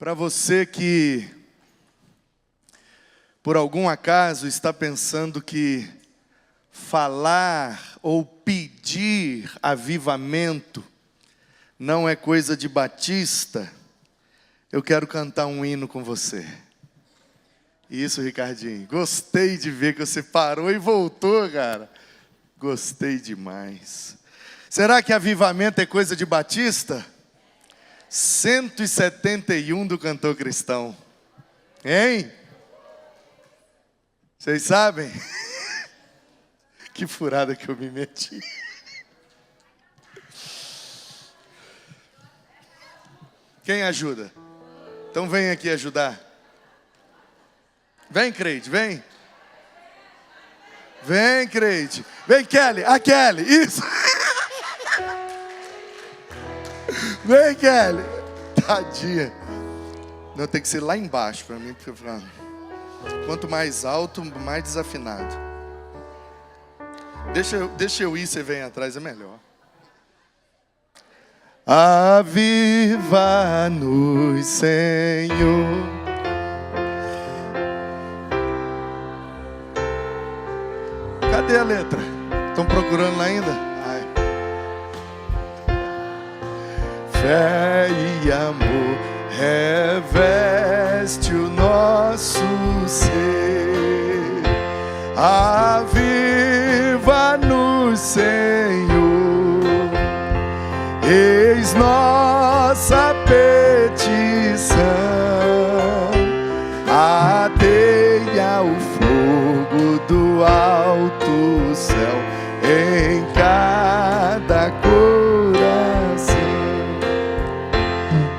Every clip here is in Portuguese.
Para você que, por algum acaso, está pensando que falar ou pedir avivamento não é coisa de batista, eu quero cantar um hino com você. Isso, Ricardinho. Gostei de ver que você parou e voltou, cara. Gostei demais. Será que avivamento é coisa de batista? 171 do cantor cristão. Hein? Vocês sabem? Que furada que eu me meti. Quem ajuda? Então vem aqui ajudar. Vem, Creide, vem. Vem, Creide. Vem, Kelly. A Kelly, isso. Vem, Kelly. Tadinha. Não, tem que ser lá embaixo para mim. Porque quanto mais alto, mais desafinado. Deixa eu ir, você vem atrás, é melhor. Aviva-nos, Senhor. Cadê a letra? Estão procurando lá ainda? Ai. Fé e amor reveste o nosso ser. Aviva-nos, Senhor. Eis nossa petição. Ateia o fogo do alto céu em cada coração.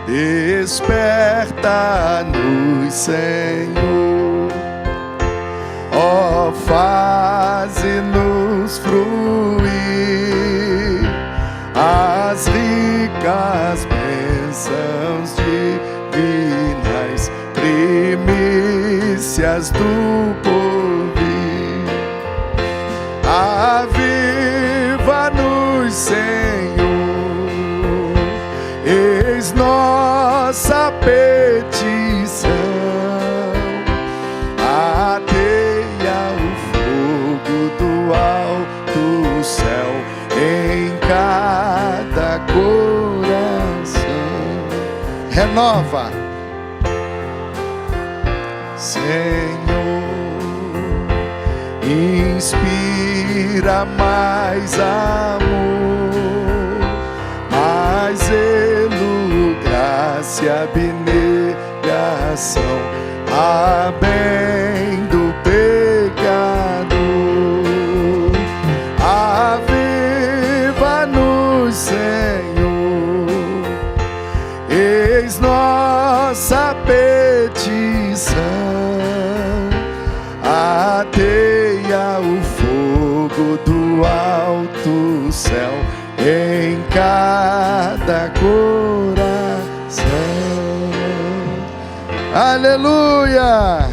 Desperta-nos, Senhor, ó, faze-nos fruir as ricas bênçãos divinas, primícias do porvir. Aviva-nos, Senhor, eis nossa petição. Ateia o fogo do alto céu em cada coração. Renova, Senhor, inspira mais amor, mais zelo, graça e abnegação, a bem do pecador. Aviva-nos, Senhor, eis nossa petição. Ateia o fogo do alto céu em cada coração. Aleluia!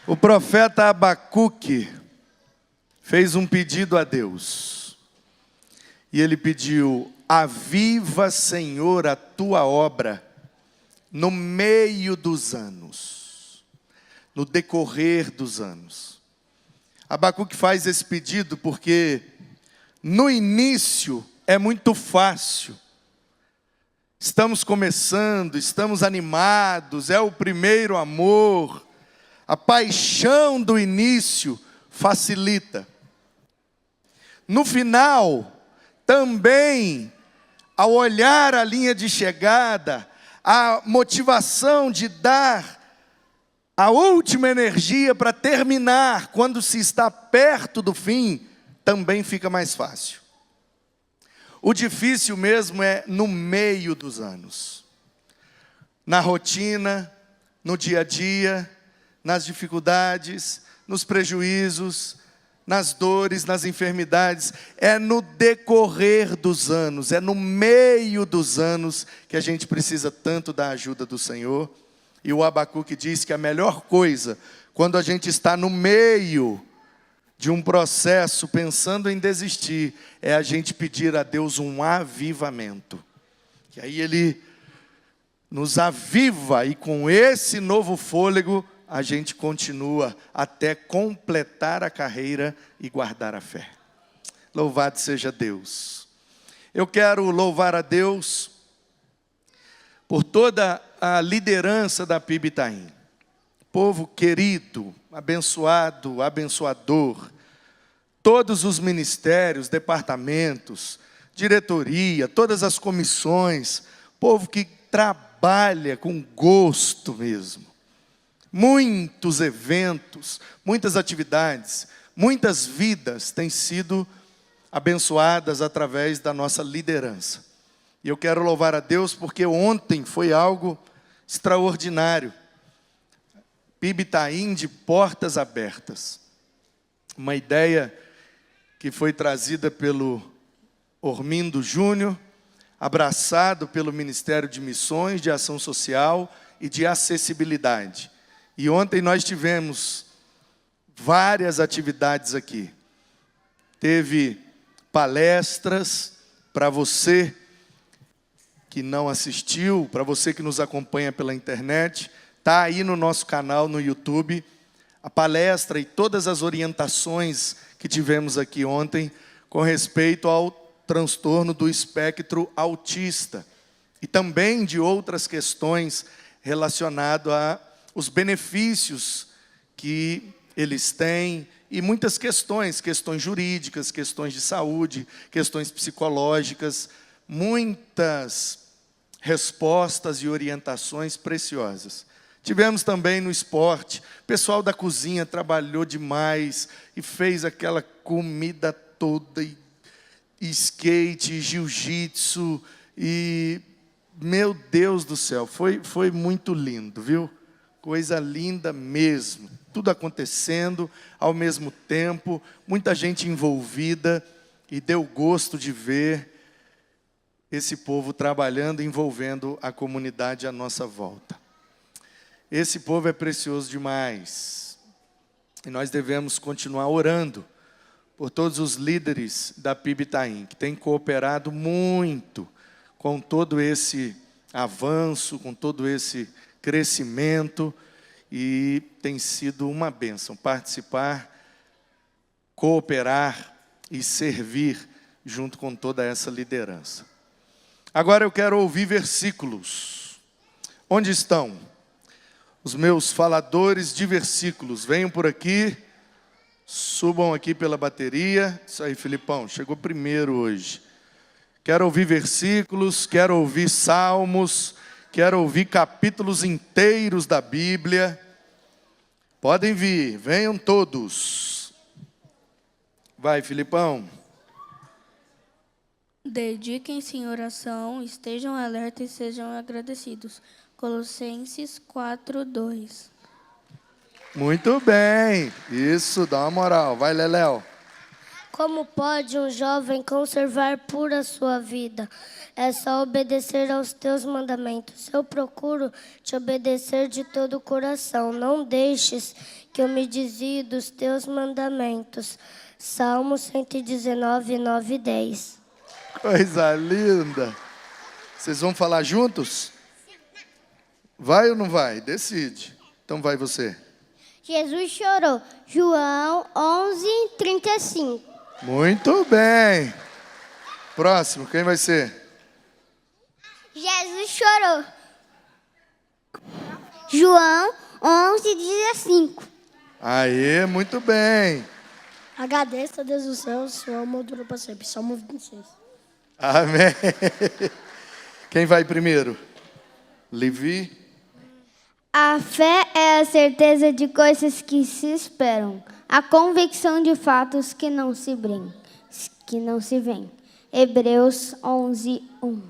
O profeta Abacuque fez um pedido a Deus. E ele pediu: aviva, Senhor, a tua obra no meio dos anos, no decorrer dos anos. Abacuque faz esse pedido porque no início é muito fácil. Estamos começando, estamos animados, é o primeiro amor. A paixão do início facilita. No final, também, ao olhar a linha de chegada, a motivação de dar a última energia para terminar, quando se está perto do fim, também fica mais fácil. O difícil mesmo é no meio dos anos. Na rotina, no dia a dia, nas dificuldades, nos prejuízos, nas dores, nas enfermidades. É no decorrer dos anos, é no meio dos anos que a gente precisa tanto da ajuda do Senhor. E o Abacuque diz que a melhor coisa, quando a gente está no meio de um processo, pensando em desistir, é a gente pedir a Deus um avivamento. Que aí Ele nos aviva e com esse novo fôlego a gente continua até completar a carreira e guardar a fé. Louvado seja Deus. Eu quero louvar a Deus por toda a liderança da PIB Itaim. Povo querido, abençoado, abençoador. Todos os ministérios, departamentos, diretoria, todas as comissões. Povo que trabalha com gosto mesmo. Muitos eventos, muitas atividades, muitas vidas têm sido abençoadas através da nossa liderança. E eu quero louvar a Deus porque ontem foi algo extraordinário. PIB Itaim de portas abertas. Uma ideia que foi trazida pelo Ormindo Júnior, abraçado pelo Ministério de Missões, de Ação Social e de Acessibilidade. E ontem nós tivemos várias atividades aqui. Teve palestras para você que não assistiu, para você que nos acompanha pela internet, está aí no nosso canal no YouTube, a palestra e todas as orientações que tivemos aqui ontem com respeito ao transtorno do espectro autista e também de outras questões relacionadas aos benefícios que eles têm e muitas questões jurídicas, questões de saúde, questões psicológicas, muitas respostas e orientações preciosas. Tivemos também no esporte, o pessoal da cozinha trabalhou demais e fez aquela comida toda, e skate, jiu-jitsu, e meu Deus do céu, foi muito lindo, viu? Coisa linda mesmo, tudo acontecendo ao mesmo tempo, muita gente envolvida, e deu gosto de ver esse povo trabalhando, envolvendo a comunidade à nossa volta. Esse povo é precioso demais. E nós devemos continuar orando por todos os líderes da PIB Itaim, que têm cooperado muito com todo esse avanço, com todo esse crescimento, e tem sido uma bênção participar, cooperar e servir junto com toda essa liderança. Agora eu quero ouvir versículos. Onde estão os meus faladores de versículos? Venham por aqui, subam aqui pela bateria. Isso aí, Filipão, chegou primeiro hoje. Quero ouvir versículos, quero ouvir salmos, quero ouvir capítulos inteiros da Bíblia. Podem vir, venham todos. Vai, Filipão. Dediquem-se em oração, estejam alertas e sejam agradecidos. Colossenses 4:2. Muito bem, isso, dá uma moral. Vai, Leléo. Como pode um jovem conservar pura sua vida? É só obedecer aos teus mandamentos. Eu procuro te obedecer de todo o coração. Não deixes que eu me desvie dos teus mandamentos. Salmo 119, 9 e 10. Coisa linda. Vocês vão falar juntos? Vai ou não vai? Decide. Então vai você. Jesus chorou. João 11, 35. Muito bem. Próximo, quem vai ser? Jesus chorou. João 11, 15. Aê, muito bem. Agradeça a Deus do céu, seu amor dura para sempre. Salmo 26. Amém. Quem vai primeiro? Levi. A fé é a certeza de coisas que se esperam, a convicção de fatos que não se veem. Hebreus 11, 1.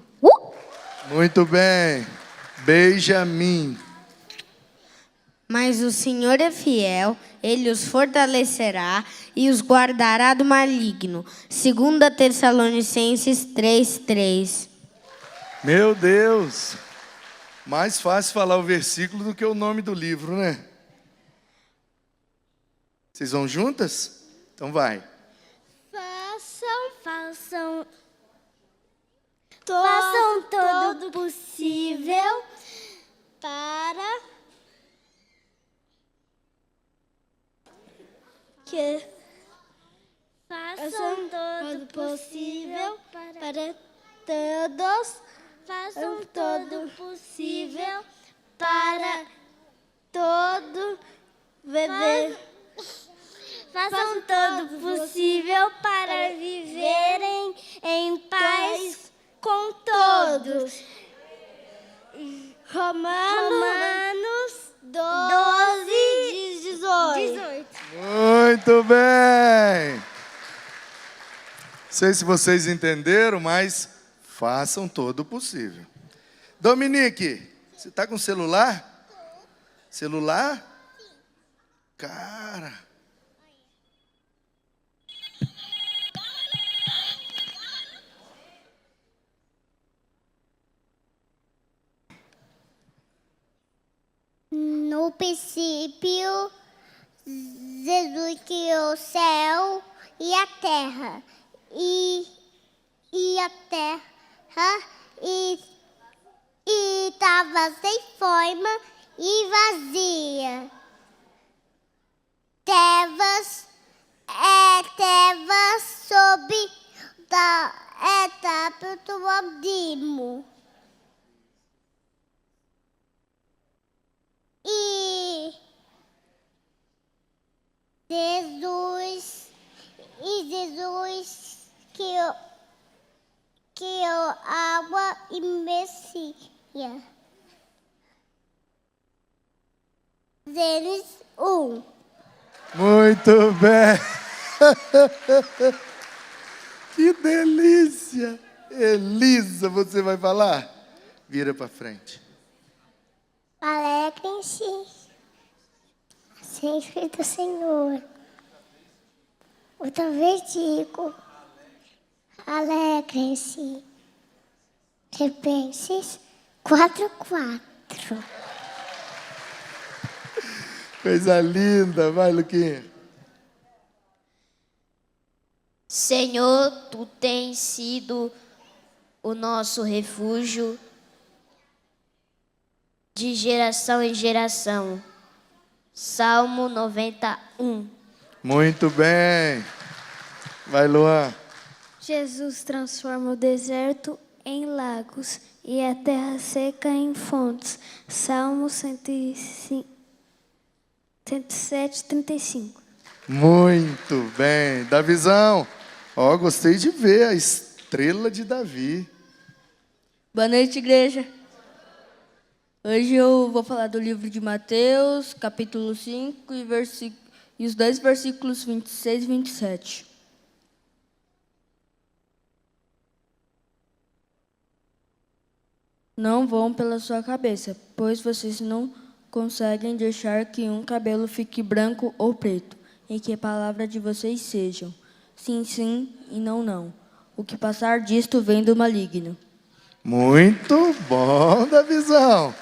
Muito bem. Benjamin. Mas o Senhor é fiel, Ele os fortalecerá e os guardará do maligno. 2 Tessalonicenses 3:3. Meu Deus. Mais fácil falar o versículo do que o nome do livro, né? Vocês vão juntas? Então vai. Façam todo que façam todo possível para todos, façam todo possível para todo viver. Façam todo possível para viverem em paz com todos. Romanos 12:18. Muito bem. Não sei se vocês entenderam, mas façam todo o possível. Dominique, você está com celular? Celular? Cara. No princípio, Jesus criou o céu e a terra. E a terra estava sem forma e vazia. Trevas sob da etapa do abismo. E Jesus criou água e Messias. Gênesis 1. Muito bem. Que delícia. Elisa, você vai falar? Vira para frente. Alegrem-se, sempre do Senhor. Outra vez digo, alegrem-se. Filipenses 4:4. Coisa linda. Vai, Luquinha. Senhor, tu tens sido o nosso refúgio de geração em geração. Salmo 91. Muito bem. Vai, Luan. Jesus transforma o deserto em lagos e a terra seca em fontes. Salmo 107:35. Muito bem. Davizão. Ó, gostei de ver a estrela de Davi. Boa noite, igreja. Hoje eu vou falar do livro de Mateus, capítulo 5 e os 2 versículos 26 e 27. Não vão pela sua cabeça, pois vocês não conseguem deixar que um cabelo fique branco ou preto, e que a palavra de vocês sejam sim, sim e não, não. O que passar disto vem do maligno. Muito bom, Davizão.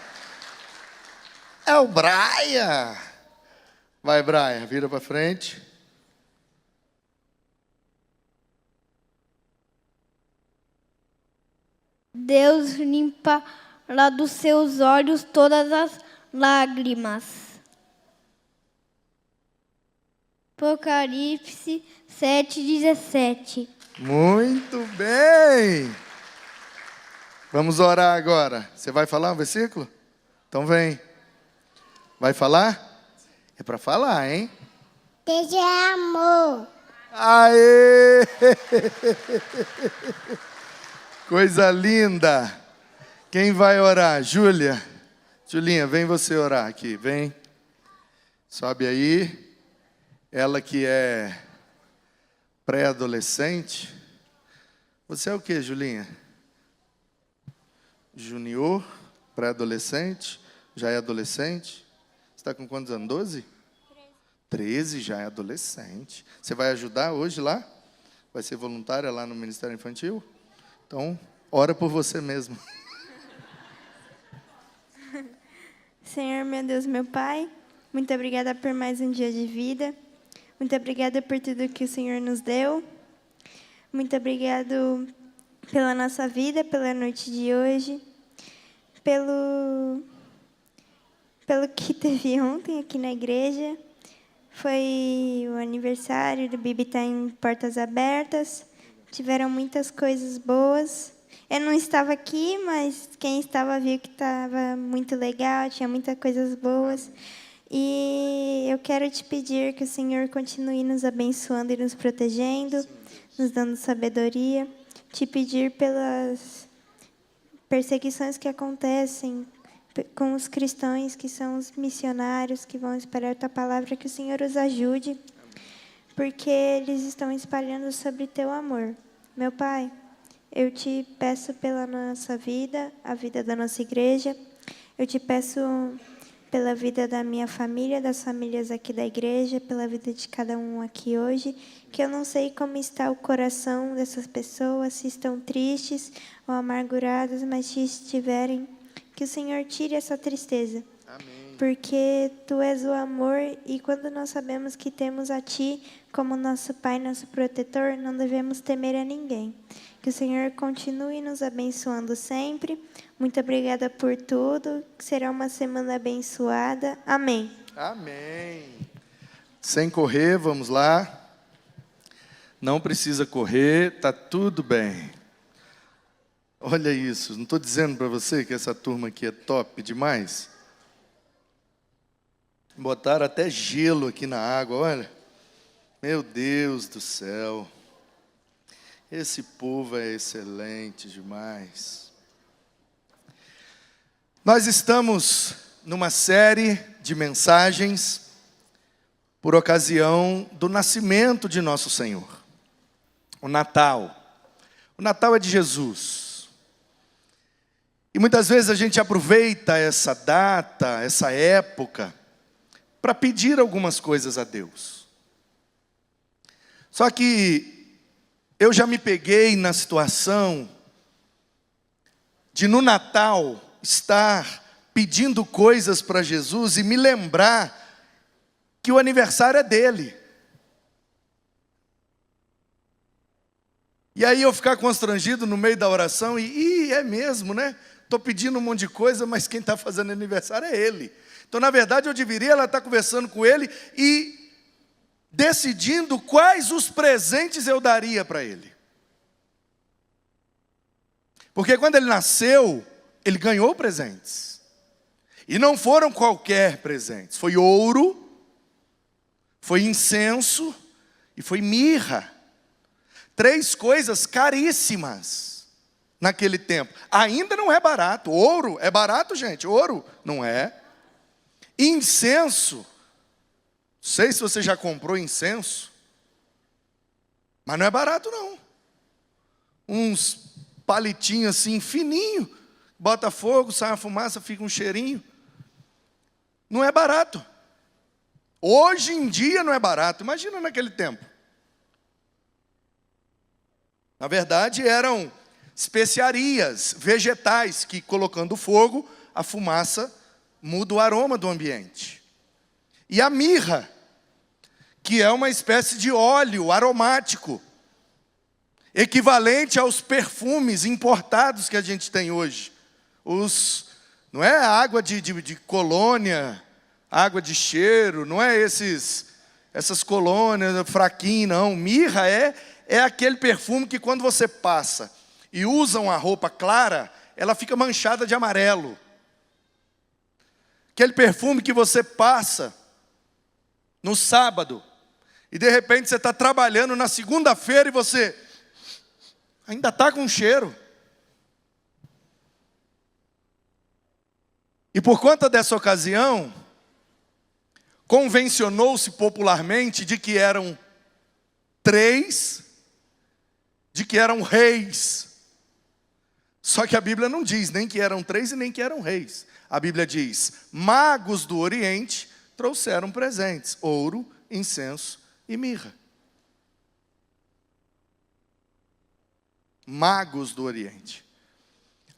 É o Braia. Vai, Braia, vira para frente. Deus limpará dos seus olhos todas as lágrimas. Apocalipse 7:17. Muito bem. Vamos orar agora. Você vai falar um versículo? Então vem. Vai falar? É para falar, hein? Deus é amor. Aê! Coisa linda. Quem vai orar? Júlia. Julinha, vem você orar aqui, vem. Sobe aí. Ela que é pré-adolescente. Você é o que, Julinha? Junior, pré-adolescente, já é adolescente. Você está com quantos anos? 12? 13, já é adolescente. Você vai ajudar hoje lá? Vai ser voluntária lá no Ministério Infantil? Então, ora por você mesmo. Senhor, meu Deus, meu Pai, muito obrigada por mais um dia de vida. Muito obrigada por tudo que o Senhor nos deu. Muito obrigado pela nossa vida, pela noite de hoje, pelo que teve ontem aqui na igreja. Foi o aniversário do Bibi tá em Portas Abertas. Tiveram muitas coisas boas. Eu não estava aqui, mas quem estava viu que estava muito legal, tinha muitas coisas boas. E eu quero te pedir que o Senhor continue nos abençoando e nos protegendo, nos dando sabedoria. Te pedir pelas perseguições que acontecem com os cristãos, que são os missionários que vão espalhar tua palavra, que o Senhor os ajude, porque eles estão espalhando sobre teu amor. Meu Pai, eu te peço pela nossa vida, a vida da nossa igreja. Eu te peço pela vida da minha família, das famílias aqui da igreja, pela vida de cada um aqui hoje, que eu não sei como está o coração dessas pessoas, se estão tristes ou amarguradas, mas se estiverem, que o Senhor tire essa tristeza. Amém. Porque Tu és o amor e quando nós sabemos que temos a Ti como nosso Pai, nosso protetor, não devemos temer a ninguém. Que o Senhor continue nos abençoando sempre. Muito obrigada por tudo. Que será uma semana abençoada. Amém. Amém. Sem correr, vamos lá. Não precisa correr, tá tudo bem. Olha isso, não estou dizendo para você que essa turma aqui é top demais? Botaram até gelo aqui na água, olha. Meu Deus do céu. Esse povo é excelente demais. Nós estamos numa série de mensagens por ocasião do nascimento de nosso Senhor. O Natal. O Natal é de Jesus. E muitas vezes a gente aproveita essa data, essa época, para pedir algumas coisas a Deus. Só que eu já me peguei na situação de no Natal estar pedindo coisas para Jesus e me lembrar que o aniversário é dele. E aí eu ficar constrangido no meio da oração e é mesmo, né? Estou pedindo um monte de coisa, mas quem está fazendo aniversário é ele. Então, na verdade, eu deveria estar conversando com ele e decidindo quais os presentes eu daria para ele. Porque quando ele nasceu, ele ganhou presentes. E não foram qualquer presentes. Foi ouro, foi incenso e foi mirra. 3 coisas caríssimas naquele tempo. Ainda não é barato. Ouro é barato, gente? Ouro não é. Incenso. Não sei se você já comprou incenso. Mas não é barato, não. Uns palitinhos assim, fininho. Bota fogo, sai uma fumaça, fica um cheirinho. Não é barato. Hoje em dia não é barato. Imagina naquele tempo. Na verdade, eram especiarias, vegetais, que colocando fogo, a fumaça muda o aroma do ambiente. E a mirra, que é uma espécie de óleo aromático, equivalente aos perfumes importados que a gente tem hoje. Não é água de colônia, água de cheiro, não é essas colônias fraquinhas, não. Mirra é aquele perfume que quando você passa e usa uma roupa clara, ela fica manchada de amarelo. Aquele perfume que você passa no sábado, e de repente você está trabalhando na segunda-feira e você ainda está com cheiro. E por conta dessa ocasião, convencionou-se popularmente de que eram 3, de que eram reis. Só que a Bíblia não diz nem que eram 3 e nem que eram reis. A Bíblia diz, magos do Oriente trouxeram presentes, ouro, incenso e mirra. Magos do Oriente.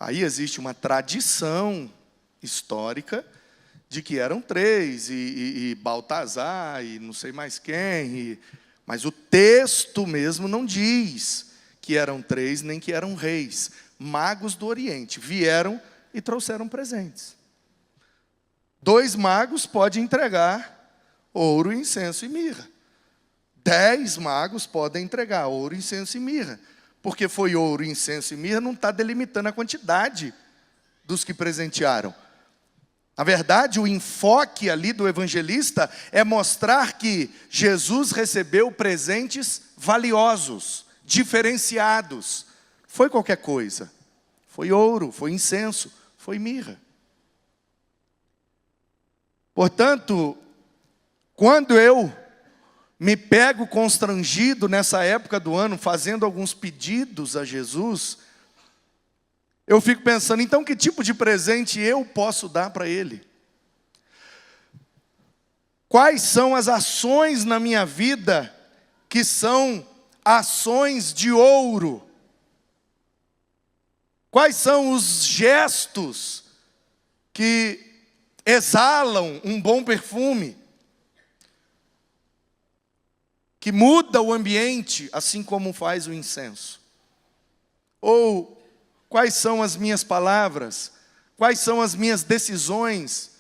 Aí existe uma tradição histórica de que eram 3, e Baltazar, e não sei mais quem, mas o texto mesmo não diz que eram 3, nem que eram reis. Magos do Oriente vieram e trouxeram presentes. 2 magos podem entregar ouro, incenso e mirra. 10 magos podem entregar ouro, incenso e mirra. Porque foi ouro, incenso e mirra, não está delimitando a quantidade dos que presentearam. Na verdade, o enfoque ali do evangelista é mostrar que Jesus recebeu presentes valiosos, diferenciados. Foi qualquer coisa. Foi ouro, foi incenso, foi mirra. Portanto, quando eu me pego constrangido nessa época do ano, fazendo alguns pedidos a Jesus, eu fico pensando, então que tipo de presente eu posso dar para Ele? Quais são as ações na minha vida que são ações de ouro? Quais são os gestos que exalam um bom perfume? Que muda o ambiente, assim como faz o incenso? Ou quais são as minhas palavras? Quais são as minhas decisões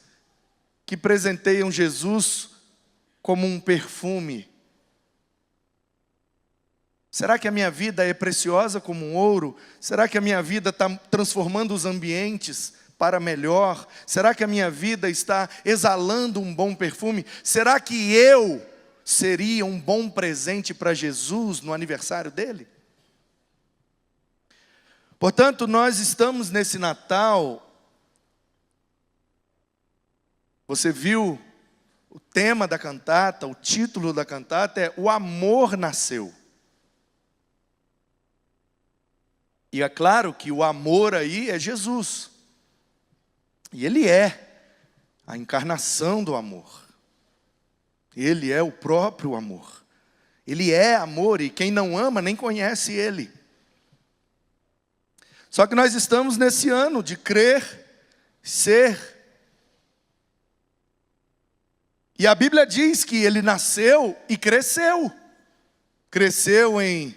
que presenteiam Jesus como um perfume? Será que a minha vida é preciosa como um ouro? Será que a minha vida está transformando os ambientes para melhor? Será que a minha vida está exalando um bom perfume? Será que eu seria um bom presente para Jesus no aniversário dele? Portanto, nós estamos nesse Natal. Você viu o tema da cantata, o título da cantata é O Amor Nasceu. E é claro que o amor aí é Jesus. E Ele é a encarnação do amor. Ele é o próprio amor. Ele é amor e quem não ama nem conhece Ele. Só que nós estamos nesse ano de crer, ser. E a Bíblia diz que Ele nasceu e cresceu. Cresceu em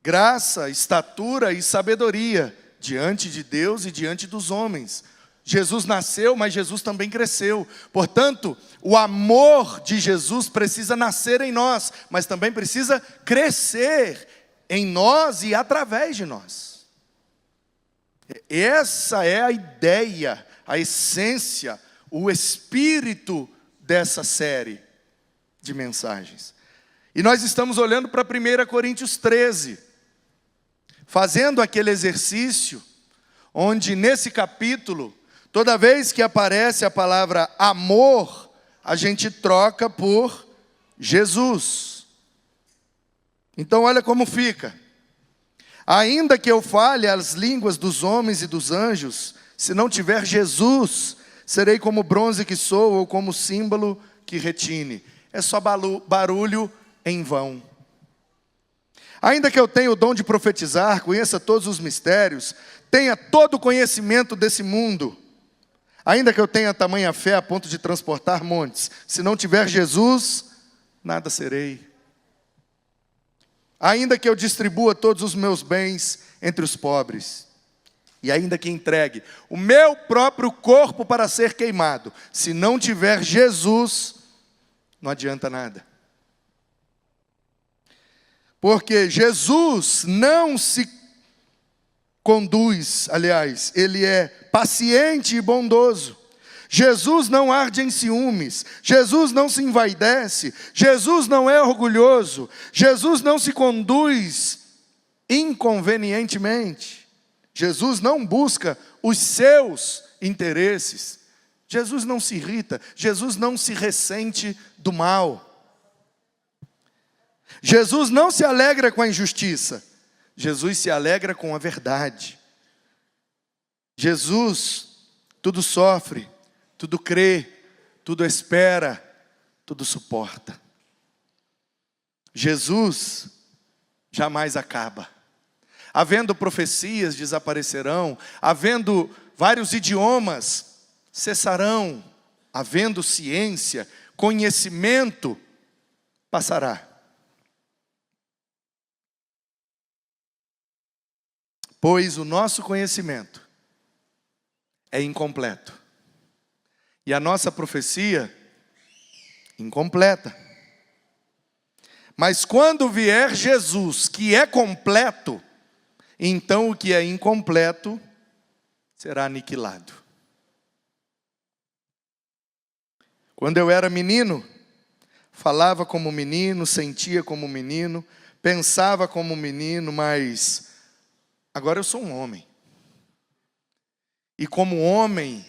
graça, estatura e sabedoria diante de Deus e diante dos homens. Jesus nasceu, mas Jesus também cresceu. Portanto, o amor de Jesus precisa nascer em nós, mas também precisa crescer em nós e através de nós. Essa é a ideia, a essência, o espírito dessa série de mensagens. E nós estamos olhando para 1 Coríntios 13, fazendo aquele exercício, onde nesse capítulo, toda vez que aparece a palavra amor, a gente troca por Jesus. Então olha como fica. Ainda que eu fale as línguas dos homens e dos anjos, se não tiver Jesus, serei como bronze que sou ou como símbolo que retine. É só barulho em vão. Ainda que eu tenha o dom de profetizar, conheça todos os mistérios, tenha todo o conhecimento desse mundo, ainda que eu tenha tamanha fé a ponto de transportar montes, se não tiver Jesus, nada serei. Ainda que eu distribua todos os meus bens entre os pobres, e ainda que entregue o meu próprio corpo para ser queimado, se não tiver Jesus, não adianta nada. Porque Jesus não se conduz, aliás, Ele é paciente e bondoso. Jesus não arde em ciúmes, Jesus não se envaidece, Jesus não é orgulhoso, Jesus não se conduz inconvenientemente, Jesus não busca os seus interesses, Jesus não se irrita, Jesus não se ressente do mal, Jesus não se alegra com a injustiça, Jesus se alegra com a verdade. Jesus tudo sofre, tudo crê, tudo espera, tudo suporta. Jesus jamais acaba. Havendo profecias, desaparecerão. Havendo vários idiomas, cessarão. Havendo ciência, conhecimento, passará. Pois o nosso conhecimento é incompleto. E a nossa profecia incompleta. Mas quando vier Jesus, que é completo, então o que é incompleto será aniquilado. Quando eu era menino, falava como menino, sentia como menino, pensava como menino, mas agora eu sou um homem. E como homem,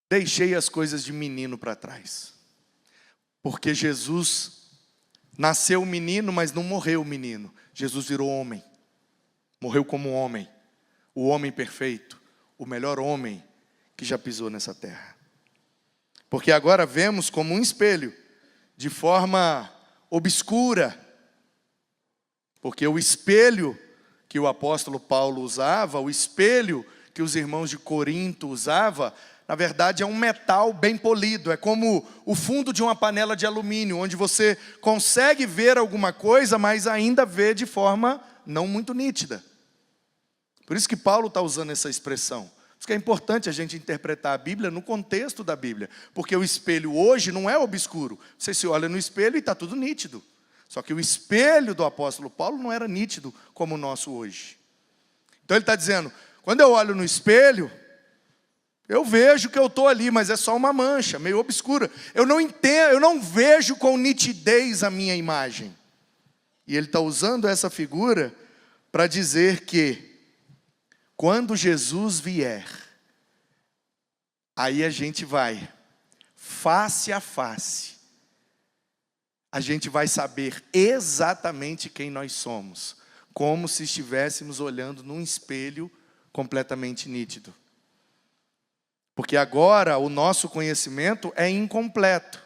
deixei as coisas de menino para trás. Porque Jesus nasceu menino, mas não morreu menino. Jesus virou homem. Morreu como homem. O homem perfeito. O melhor homem que já pisou nessa terra. Porque agora vemos como um espelho, de forma obscura. Porque o espelho que o apóstolo Paulo usava, o espelho que os irmãos de Corinto usavam, na verdade é um metal bem polido. É como o fundo de uma panela de alumínio, onde você consegue ver alguma coisa, mas ainda vê de forma não muito nítida. Por isso que Paulo está usando essa expressão. Por isso que é importante a gente interpretar a Bíblia no contexto da Bíblia. Porque o espelho hoje não é obscuro. Você se olha no espelho e está tudo nítido. Só que o espelho do apóstolo Paulo não era nítido como o nosso hoje. Então ele está dizendo, quando eu olho no espelho, eu vejo que eu estou ali, mas é só uma mancha, meio obscura. Eu não entendo, eu não vejo com nitidez a minha imagem. E ele está usando essa figura para dizer que, quando Jesus vier, aí a gente vai, face a face, a gente vai saber exatamente quem nós somos, como se estivéssemos olhando num espelho completamente nítido. Porque agora o nosso conhecimento é incompleto.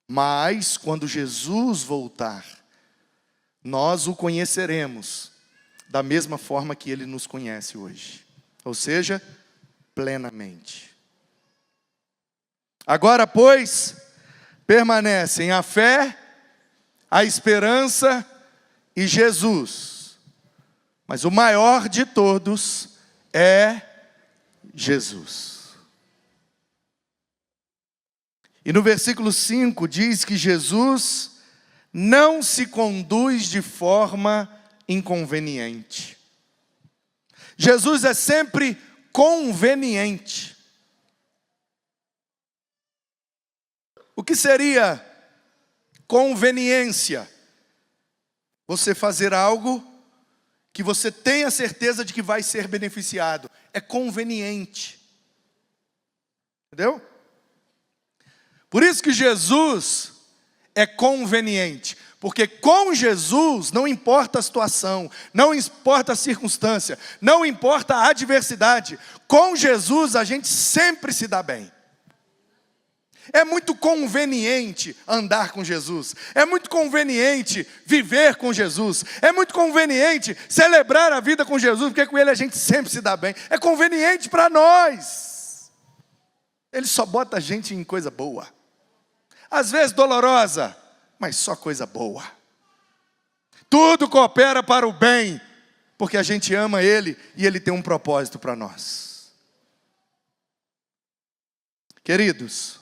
Mas quando Jesus voltar, nós o conheceremos da mesma forma que Ele nos conhece hoje. Ou seja, plenamente. Agora, pois, permanecem a fé, a esperança e Jesus. Mas o maior de todos é Jesus. E no versículo 5 diz que Jesus não se conduz de forma inconveniente. Jesus é sempre conveniente. O que seria conveniência? Você fazer algo que você tenha certeza de que vai ser beneficiado. É conveniente. Entendeu? Por isso que Jesus é conveniente. Porque com Jesus não importa a situação, não importa a circunstância, não importa a adversidade. Com Jesus a gente sempre se dá bem. É muito conveniente andar com Jesus. É muito conveniente viver com Jesus. É muito conveniente celebrar a vida com Jesus, porque com Ele a gente sempre se dá bem. É conveniente para nós. Ele só bota a gente em coisa boa. Às vezes dolorosa, mas só coisa boa. Tudo coopera para o bem, porque a gente ama Ele e Ele tem um propósito para nós. Queridos,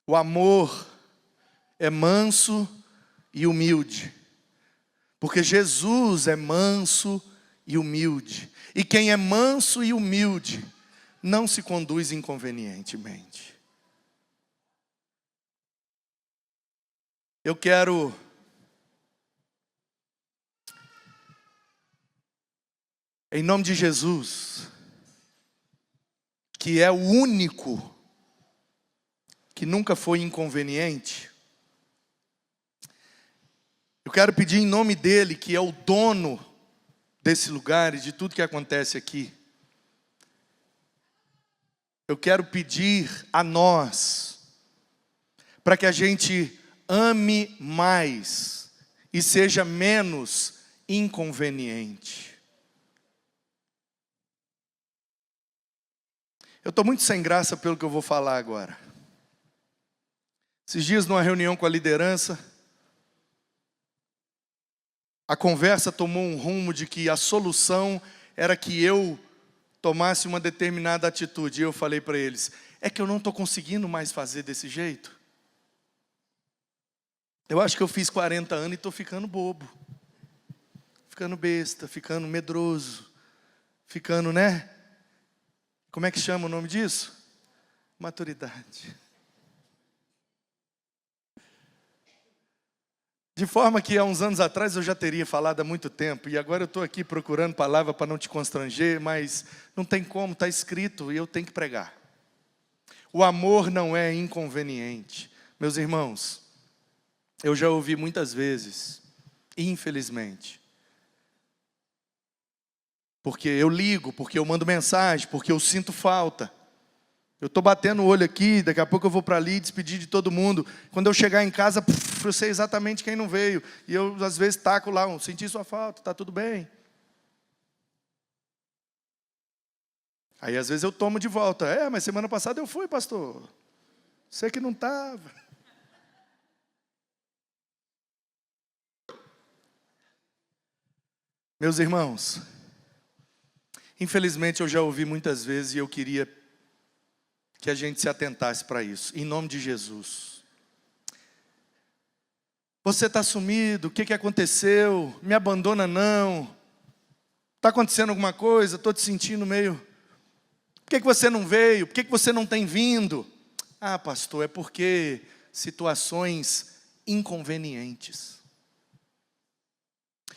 o amor é manso e humilde, porque Jesus é manso e humilde. E quem é manso e humilde não se conduz inconvenientemente. Eu quero em nome de Jesus, que é o único que nunca foi inconveniente, eu quero pedir em nome dele, que é o dono desse lugar e de tudo que acontece aqui, eu quero pedir a nós, para que a gente ame mais e seja menos inconveniente. Eu estou muito sem graça pelo que eu vou falar agora. Esses dias, numa reunião com a liderança, a conversa tomou um rumo de que a solução era que eu tomasse uma determinada atitude. E eu falei para eles, É que eu não estou conseguindo mais fazer desse jeito. Eu acho que eu fiz 40 anos e estou ficando bobo. Ficando besta, ficando medroso. Ficando, né? Como é que chama o nome disso? Maturidade. De forma que há uns anos atrás eu já teria falado há muito tempo, e agora eu estou aqui procurando palavra para não te constranger, mas não tem como, está escrito e eu tenho que pregar. O amor não é inconveniente. Meus irmãos, eu já ouvi muitas vezes, infelizmente, porque eu ligo, porque eu mando mensagem, porque eu sinto falta. Eu estou batendo o olho aqui, daqui a pouco eu vou para ali despedir de todo mundo. Quando eu chegar em casa, eu sei exatamente quem não veio. E eu, às vezes, taco lá, senti sua falta, está tudo bem. Aí, às vezes, eu tomo de volta. Mas semana passada eu fui, pastor. Você que não estava. Meus irmãos, infelizmente eu já ouvi muitas vezes e eu queria que a gente se atentasse para isso, em nome de Jesus. Você está sumido, o que aconteceu? Me abandona não. Está acontecendo alguma coisa? Estou te sentindo meio... Por que você não veio? Por que você não tem vindo? Ah, pastor, é porque situações inconvenientes.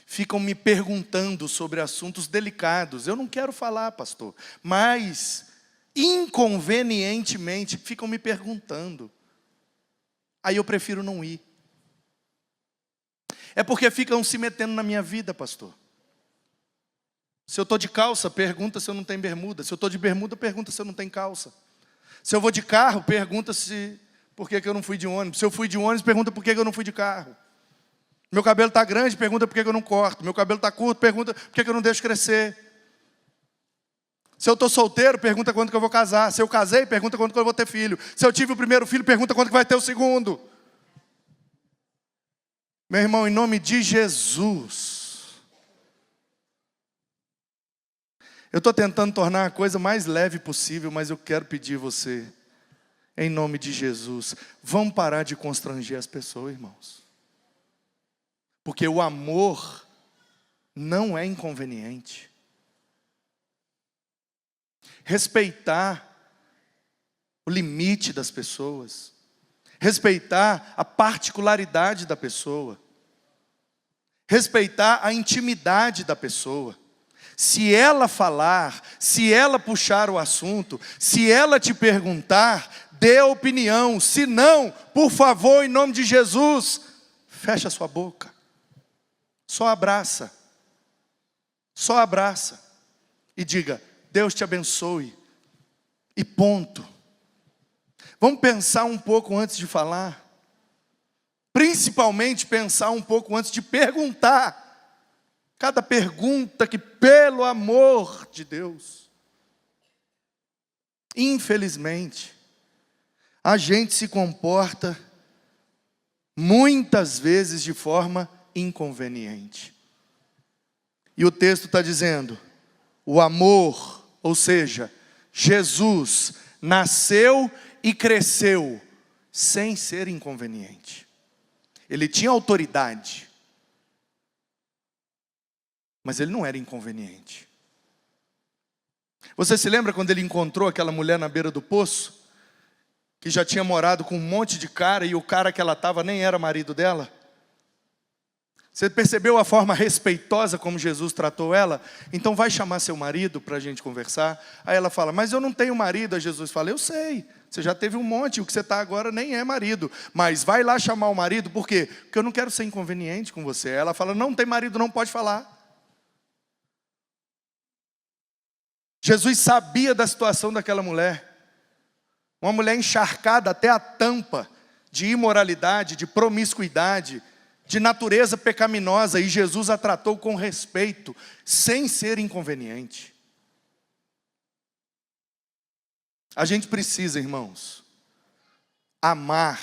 Ficam me perguntando sobre assuntos delicados. Eu não quero falar, pastor, mas... inconvenientemente, ficam me perguntando. Aí eu prefiro não ir. É porque ficam se metendo na minha vida, pastor. Se eu estou de calça, pergunta se eu não tenho bermuda. Se eu estou de bermuda, pergunta se eu não tenho calça. Se eu vou de carro, pergunta por que eu não fui de ônibus. Se eu fui de ônibus, pergunta por que eu não fui de carro. Meu cabelo está grande, pergunta por que eu não corto. Meu cabelo está curto, pergunta por que eu não deixo crescer. Se eu estou solteiro, pergunta quando que eu vou casar. Se eu casei, pergunta quando que eu vou ter filho. Se eu tive o primeiro filho, pergunta quando que vai ter o segundo. Meu irmão, em nome de Jesus, eu estou tentando tornar a coisa mais leve possível, mas eu quero pedir você, em nome de Jesus, vamos parar de constranger as pessoas, irmãos. Porque o amor não é inconveniente. Respeitar o limite das pessoas, respeitar a particularidade da pessoa, respeitar a intimidade da pessoa. Se ela falar, se ela puxar o assunto, se ela te perguntar, dê a opinião. Se não, por favor, em nome de Jesus, fecha sua boca. Só abraça. Só abraça. E diga, Deus te abençoe. E ponto. Vamos pensar um pouco antes de falar. Principalmente pensar um pouco antes de perguntar. Cada pergunta que, pelo amor de Deus, infelizmente, a gente se comporta muitas vezes de forma inconveniente. E o texto está dizendo, o amor, ou seja, Jesus nasceu e cresceu sem ser inconveniente. Ele tinha autoridade, mas ele não era inconveniente. Você se lembra quando ele encontrou aquela mulher na beira do poço, que já tinha morado com um monte de cara, e o cara que ela estava nem era marido dela? Você percebeu a forma respeitosa como Jesus tratou ela? Então vai chamar seu marido para a gente conversar. Aí ela fala, mas eu não tenho marido. Aí Jesus fala, eu sei, você já teve um monte, o que você está agora nem é marido. Mas vai lá chamar o marido, por quê? Porque eu não quero ser inconveniente com você. Aí ela fala, não tem marido, não pode falar. Jesus sabia da situação daquela mulher. Uma mulher encharcada até a tampa de imoralidade, de promiscuidade, de natureza pecaminosa, e Jesus a tratou com respeito, sem ser inconveniente. A gente precisa, irmãos, amar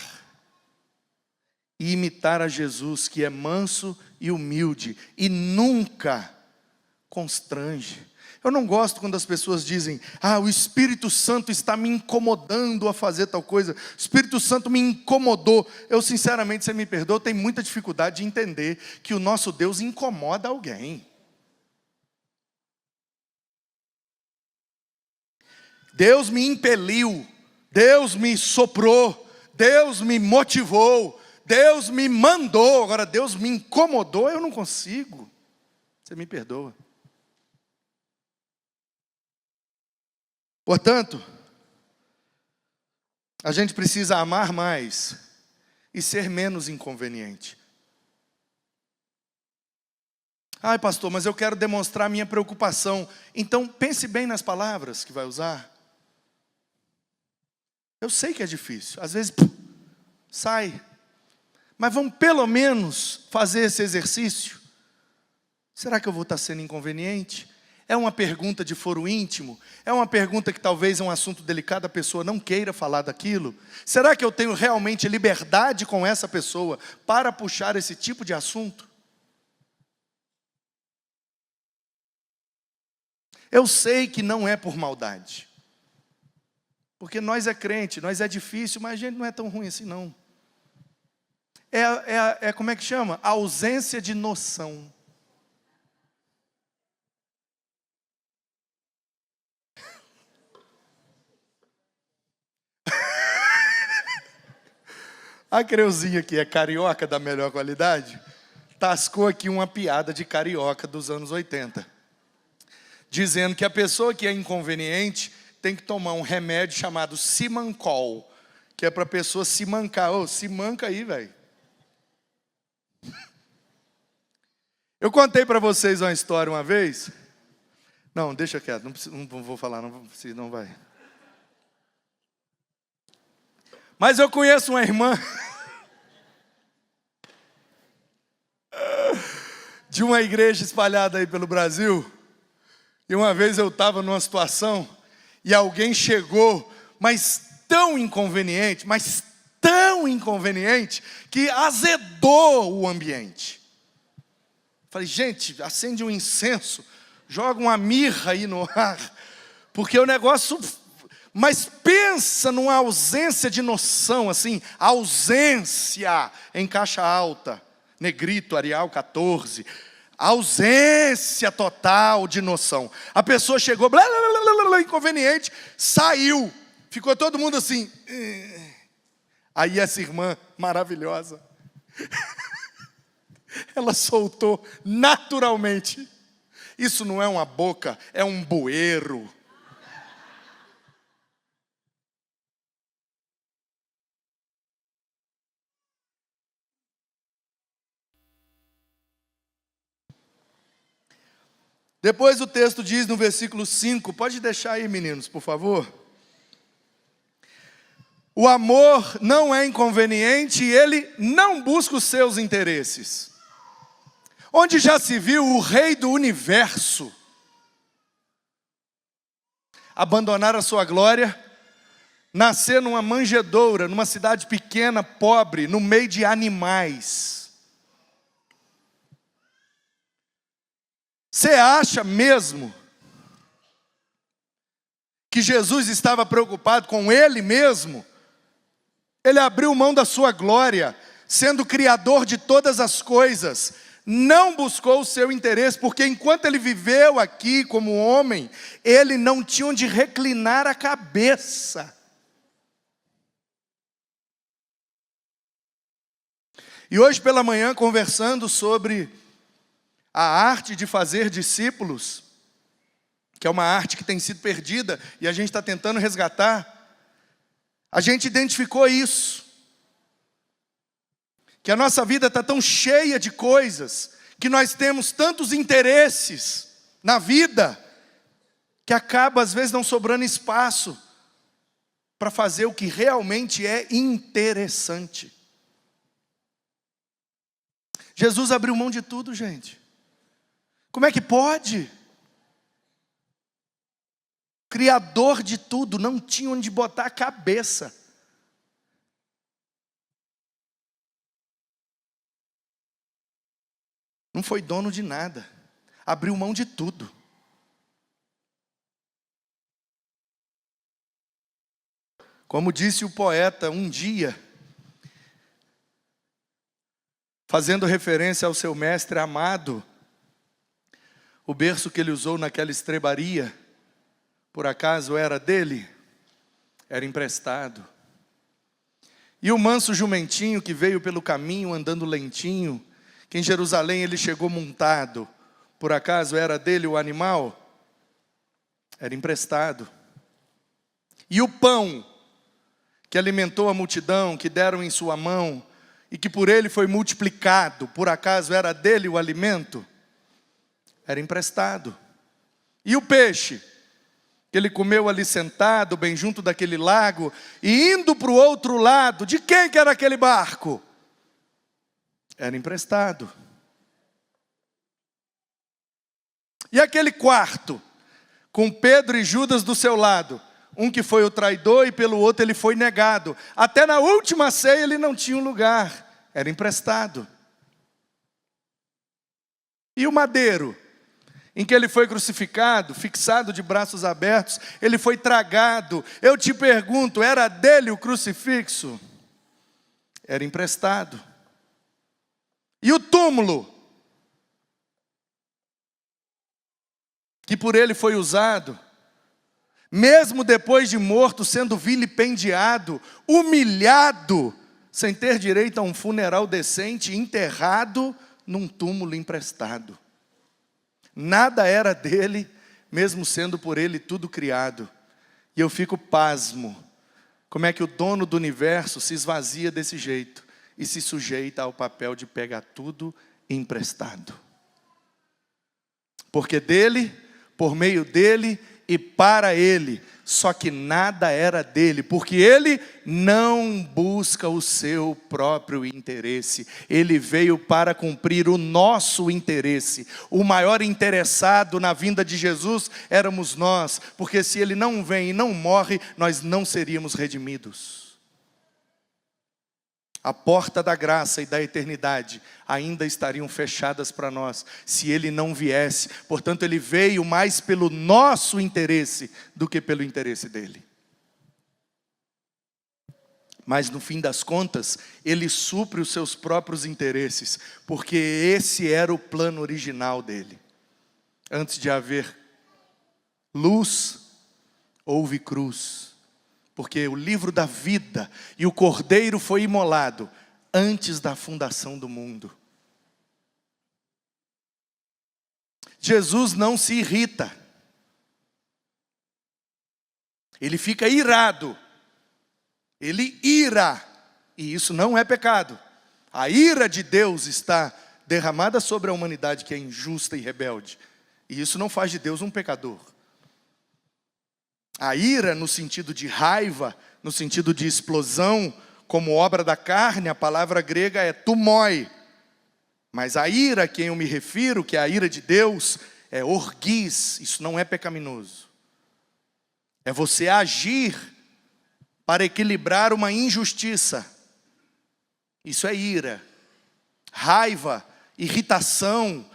e imitar a Jesus, que é manso e humilde, e nunca constrange. Eu não gosto quando as pessoas dizem: o Espírito Santo está me incomodando a fazer tal coisa. O Espírito Santo me incomodou. Eu, sinceramente, você me perdoa, eu tenho muita dificuldade de entender que o nosso Deus incomoda alguém. Deus me impeliu, Deus me soprou, Deus me motivou, Deus me mandou. Agora, Deus me incomodou, eu não consigo. Você me perdoa. Portanto, a gente precisa amar mais e ser menos inconveniente. Pastor, mas eu quero demonstrar minha preocupação. Então, pense bem nas palavras que vai usar. Eu sei que é difícil, às vezes sai. Mas vamos pelo menos fazer esse exercício. Será que eu vou estar sendo inconveniente? É uma pergunta de foro íntimo? É uma pergunta que talvez é um assunto delicado, a pessoa não queira falar daquilo? Será que eu tenho realmente liberdade com essa pessoa para puxar esse tipo de assunto? Eu sei que não é por maldade. Porque nós é crente, nós é difícil, mas a gente não é tão ruim assim não. Como é que chama? A ausência de noção. A Creuzinha, que é carioca da melhor qualidade, tascou aqui uma piada de carioca dos anos 80. Dizendo que a pessoa que é inconveniente tem que tomar um remédio chamado Simancol, que é para a pessoa se mancar. Se manca aí, velho. Eu contei para vocês uma história uma vez. Não, deixa quieto, não vou falar, não vai. Mas eu conheço uma irmã de uma igreja espalhada aí pelo Brasil. E uma vez eu estava numa situação e alguém chegou, mas tão inconveniente, que azedou o ambiente. Falei: gente, acende um incenso, joga uma mirra aí no ar, porque o negócio... Mas pensa numa ausência de noção, assim, ausência em caixa alta, negrito, Arial 14, ausência total de noção. A pessoa chegou, blá, blá, blá, blá, blá, inconveniente, saiu, ficou todo mundo assim. Aí essa irmã maravilhosa, ela soltou naturalmente: isso não é uma boca, é um bueiro. Depois o texto diz no versículo 5, pode deixar aí, meninos, por favor. O amor não é inconveniente e ele não busca os seus interesses. Onde já se viu o rei do universo abandonar a sua glória, nascer numa manjedoura, numa cidade pequena, pobre, no meio de animais? Você acha mesmo que Jesus estava preocupado com Ele mesmo? Ele abriu mão da sua glória, sendo criador de todas as coisas. Não buscou o seu interesse, porque enquanto Ele viveu aqui como homem, Ele não tinha onde reclinar a cabeça. E hoje pela manhã, conversando sobre a arte de fazer discípulos, que é uma arte que tem sido perdida e a gente está tentando resgatar, a gente identificou isso, que a nossa vida está tão cheia de coisas, que nós temos tantos interesses na vida, que acaba às vezes não sobrando espaço para fazer o que realmente é interessante. Jesus abriu mão de tudo, gente. Como é que pode? Criador de tudo, não tinha onde botar a cabeça. Não foi dono de nada. abriu mão de tudo. Como disse o poeta um dia, fazendo referência ao seu mestre amado, o berço que ele usou naquela estrebaria, por acaso era dele? Era emprestado. E o manso jumentinho que veio pelo caminho andando lentinho, que em Jerusalém ele chegou montado, por acaso era dele o animal? Era emprestado. E o pão que alimentou a multidão, que deram em sua mão, e que por ele foi multiplicado, por acaso era dele o alimento? Era emprestado. E o peixe que ele comeu ali sentado, bem junto daquele lago, e indo para o outro lado, de quem que era aquele barco? Era emprestado. E aquele quarto, com Pedro e Judas do seu lado, um que foi o traidor e pelo outro ele foi negado. Até na última ceia ele não tinha um lugar, era emprestado. E o madeiro, em que ele foi crucificado, fixado de braços abertos, ele foi tragado. Eu te pergunto, era dele o crucifixo? Era emprestado. E o túmulo, que por ele foi usado, mesmo depois de morto, sendo vilipendiado, humilhado, sem ter direito a um funeral decente, enterrado num túmulo emprestado. Nada era dele, mesmo sendo por ele tudo criado. E eu fico pasmo, como é que o dono do universo se esvazia desse jeito e se sujeita ao papel de pegar tudo emprestado. Porque dele, por meio dele e para ele, só que nada era dele, porque ele não busca o seu próprio interesse, ele veio para cumprir o nosso interesse. O maior interessado na vinda de Jesus éramos nós, porque se ele não vem e não morre, nós não seríamos redimidos. A porta da graça e da eternidade ainda estariam fechadas para nós, se ele não viesse. Portanto, ele veio mais pelo nosso interesse do que pelo interesse dele. Mas no fim das contas, ele supre os seus próprios interesses, porque esse era o plano original dele. Antes de haver luz, houve cruz. Porque o livro da vida e o cordeiro foi imolado antes da fundação do mundo. Jesus não se irrita. Ele fica irado. Ele ira. E isso não é pecado. A ira de Deus está derramada sobre a humanidade que é injusta e rebelde. E isso não faz de Deus um pecador. A ira no sentido de raiva, no sentido de explosão, como obra da carne, a palavra grega é tumoi. Mas a ira a quem eu me refiro, que é a ira de Deus, é orgis, isso não é pecaminoso. É você agir para equilibrar uma injustiça. Isso é ira. Raiva, irritação,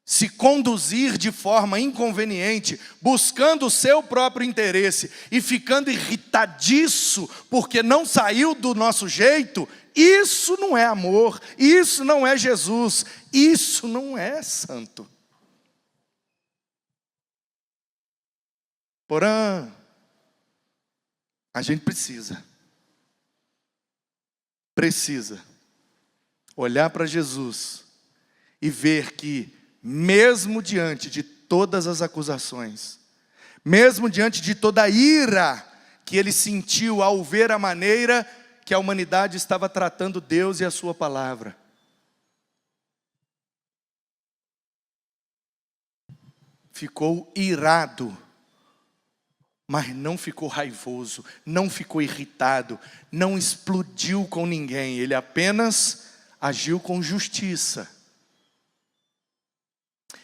se conduzir de forma inconveniente, buscando o seu próprio interesse e ficando irritadiço porque não saiu do nosso jeito, isso não é amor, isso não é Jesus, isso não é santo. Porém, a gente precisa olhar para Jesus e ver que mesmo diante de todas as acusações, mesmo diante de toda a ira que ele sentiu ao ver a maneira que a humanidade estava tratando Deus e a sua palavra, ficou irado, mas não ficou raivoso, não ficou irritado, não explodiu com ninguém, ele apenas agiu com justiça.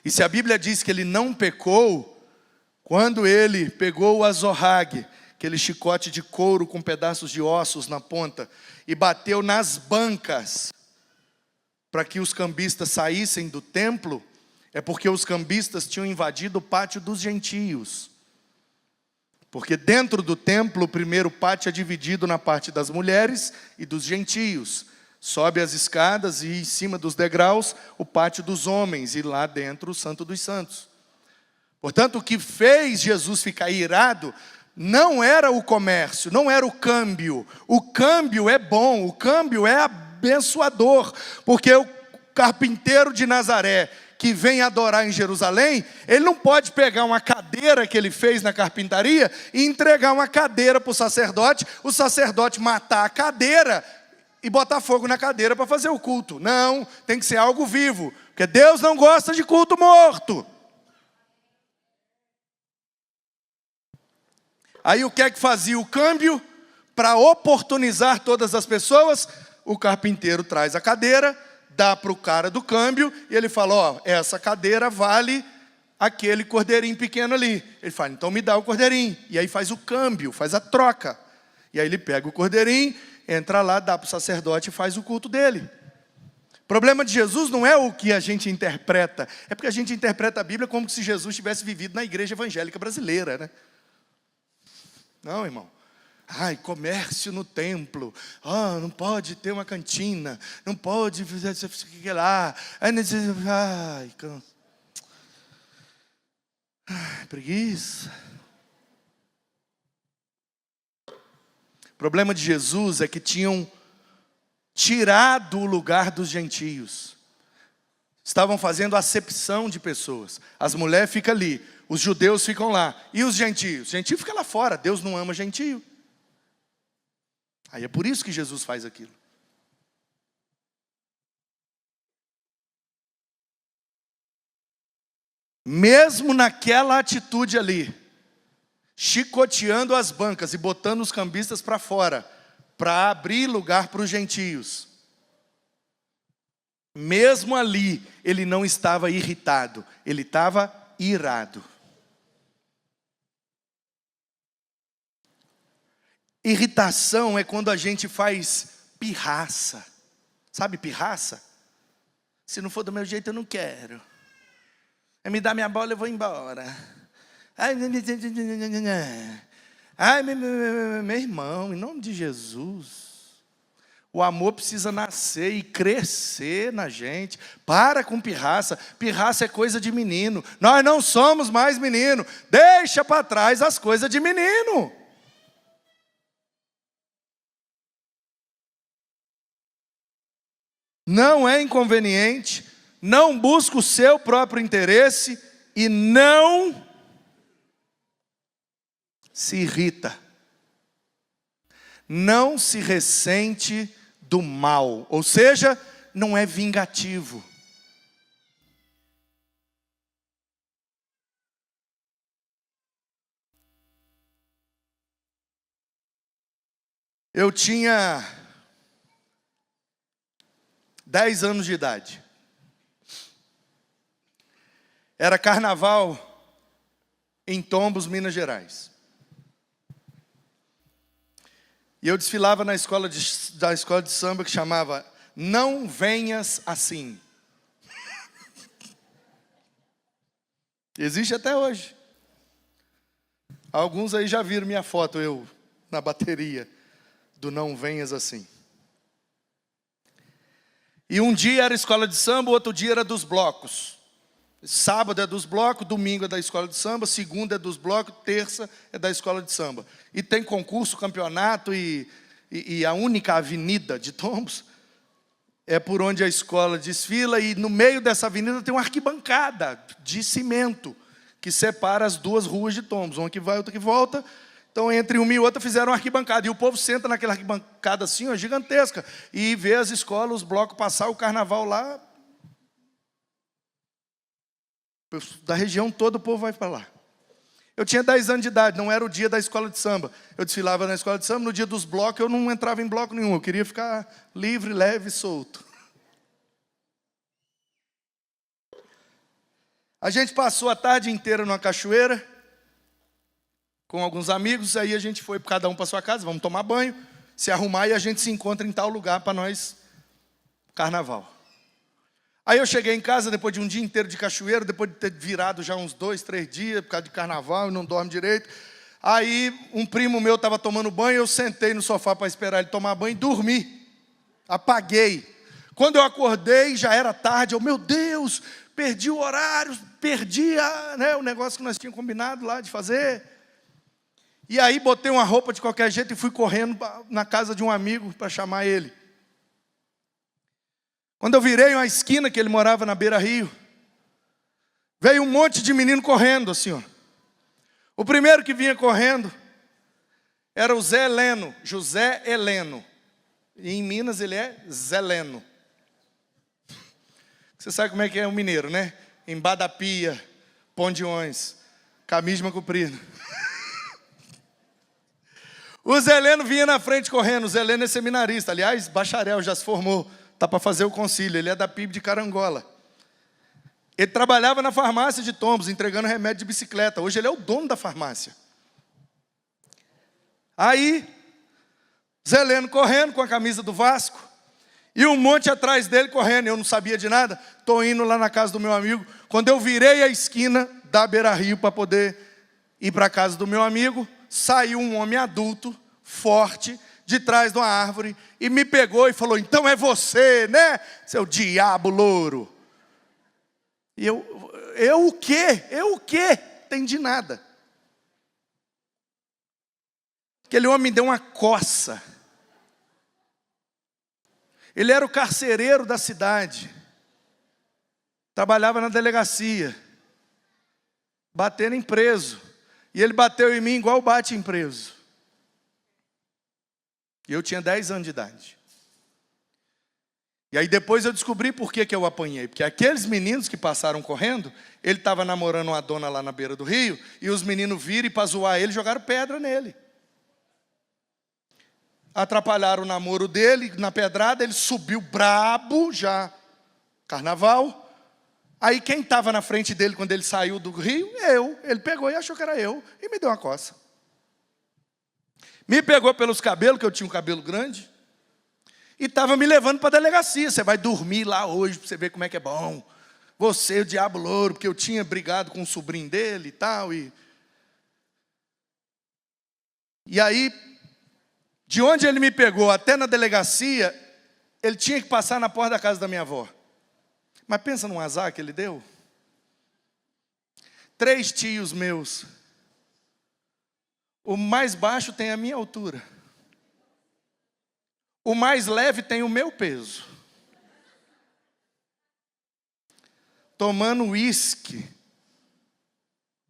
E se a Bíblia diz que ele não pecou, quando ele pegou o azorrague, aquele chicote de couro com pedaços de ossos na ponta, e bateu nas bancas, para que os cambistas saíssem do templo, É porque os cambistas tinham invadido o pátio dos gentios. Porque dentro do templo, o primeiro pátio é dividido na parte das mulheres e dos gentios. Sobe as escadas e em cima dos degraus, o pátio dos homens. E lá dentro, o Santo dos Santos. Portanto, o que fez Jesus ficar irado não era o comércio, não era o câmbio. O câmbio é bom, o câmbio é abençoador. Porque o carpinteiro de Nazaré, que vem adorar em Jerusalém, ele não pode pegar uma cadeira que ele fez na carpintaria e entregar uma cadeira para o sacerdote matar a cadeira e botar fogo na cadeira para fazer o culto. Não, tem que ser algo vivo, porque Deus não gosta de culto morto. Aí o que é que fazia o câmbio? Para oportunizar todas as pessoas, o carpinteiro traz a cadeira, dá para o cara do câmbio, e ele fala, ó, essa cadeira vale aquele cordeirinho pequeno ali. Ele fala, então me dá o cordeirinho. E aí faz o câmbio, faz a troca. E aí ele pega o cordeirinho, entra lá, dá para o sacerdote e faz o culto dele. O problema de Jesus não é o que a gente interpreta, é porque a gente interpreta a Bíblia como se Jesus tivesse vivido na igreja evangélica brasileira, né? Não, irmão. Ai, comércio no templo. Não pode ter uma cantina. Não pode fazer lá. Ai, preguiça. O problema de Jesus é que tinham tirado o lugar dos gentios. Estavam fazendo acepção de pessoas. As mulheres ficam ali, os judeus ficam lá. E os gentios? O gentio fica lá fora. Deus não ama gentio. Aí é por isso que Jesus faz aquilo. Mesmo naquela atitude ali, chicoteando as bancas e botando os cambistas para fora, para abrir lugar para os gentios. Mesmo ali, ele não estava irritado, ele estava irado. Irritação é quando a gente faz pirraça. Sabe pirraça? Se não for do meu jeito, eu não quero. Me dá minha bola, eu vou embora. Ai, meu irmão, em nome de Jesus. O amor precisa nascer e crescer na gente. Para com pirraça. Pirraça é coisa de menino. Nós não somos mais menino. Deixa para trás as coisas de menino. Não é inconveniente, não busca o seu próprio interesse e não se irrita. Não se ressente do mal, ou seja, não é vingativo. Eu tinha 10 anos de idade. Era carnaval em Tombos, Minas Gerais. E eu desfilava na escola de samba que chamava Não Venhas Assim. Existe até hoje. Alguns aí já viram minha foto, eu na bateria do Não Venhas Assim. E um dia era escola de samba, o outro dia era dos blocos. Sábado é dos blocos, domingo é da escola de samba, segunda é dos blocos, terça é da escola de samba. E tem concurso, campeonato e a única avenida de Tombos é por onde a escola desfila. E no meio dessa avenida tem uma arquibancada de cimento que separa as duas ruas de Tombos. Uma que vai, outra que volta. Então, entre uma e outra, fizeram uma arquibancada. E o povo senta naquela arquibancada assim, ó, gigantesca. E vê as escolas, os blocos passar, o carnaval lá. Da região toda o povo vai para lá. Eu tinha 10 anos de idade, não era o dia da escola de samba. Eu desfilava na escola de samba, no dia dos blocos eu não entrava em bloco nenhum. Eu queria ficar livre, leve e solto. A gente passou a tarde inteira numa cachoeira, com alguns amigos, aí a gente foi cada um para sua casa, vamos tomar banho, se arrumar e a gente se encontra em tal lugar para nós, carnaval. Aí eu cheguei em casa depois de um dia inteiro de cachoeiro, depois de ter virado já uns 2, 3 dias, por causa de carnaval e não dorme direito. Aí um primo meu estava tomando banho, eu sentei no sofá para esperar ele tomar banho e dormi. Apaguei. Quando eu acordei, já era tarde. Meu Deus, perdi o horário, perdi o negócio que nós tínhamos combinado lá de fazer. E aí botei uma roupa de qualquer jeito e fui correndo na casa de um amigo para chamar ele. Quando eu virei uma esquina, que ele morava na beira-rio, veio um monte de menino correndo assim, ó. O primeiro que vinha correndo era o Zé Heleno, José Heleno. E em Minas ele é Zeleno. Você sabe como é que é o mineiro, né? Embadapia, pondiões, camisma comprida. O Zé Heleno vinha na frente correndo. O Zé Heleno é seminarista, aliás, bacharel, já se formou. Está para fazer o concílio, ele é da PIB de Carangola. Ele trabalhava na farmácia de Tombos, entregando remédio de bicicleta. Hoje ele é o dono da farmácia. Aí, Zé Heleno correndo com a camisa do Vasco, e um monte atrás dele correndo. Eu não sabia de nada, estou indo lá na casa do meu amigo. Quando eu virei a esquina da beira-rio para poder ir para a casa do meu amigo, saiu um homem adulto, forte, de trás de uma árvore, e me pegou e falou: então é você, né, seu diabo louro? E eu o quê? Eu o quê? Entendi nada. Aquele homem me deu uma coça. Ele era o carcereiro da cidade. Trabalhava na delegacia. Batendo em preso. E ele bateu em mim igual bate em preso. E eu tinha 10 anos de idade. E aí depois eu descobri por que eu apanhei. Porque aqueles meninos que passaram correndo, ele estava namorando uma dona lá na beira do rio, e os meninos viram e para zoar ele, jogaram pedra nele. Atrapalharam o namoro dele, na pedrada, ele subiu brabo, já carnaval. Aí quem estava na frente dele quando ele saiu do rio? Eu. Ele pegou e achou que era eu, e me deu uma coça. Me pegou pelos cabelos, que eu tinha um cabelo grande, e estava me levando para a delegacia. Você vai dormir lá hoje para você ver como é que é bom. Você, o diabo louro, porque eu tinha brigado com o sobrinho dele e tal. E aí, de onde ele me pegou até na delegacia, ele tinha que passar na porta da casa da minha avó. Mas pensa num azar que ele deu. 3 tios meus. O mais baixo tem a minha altura. O mais leve tem o meu peso. Tomando uísque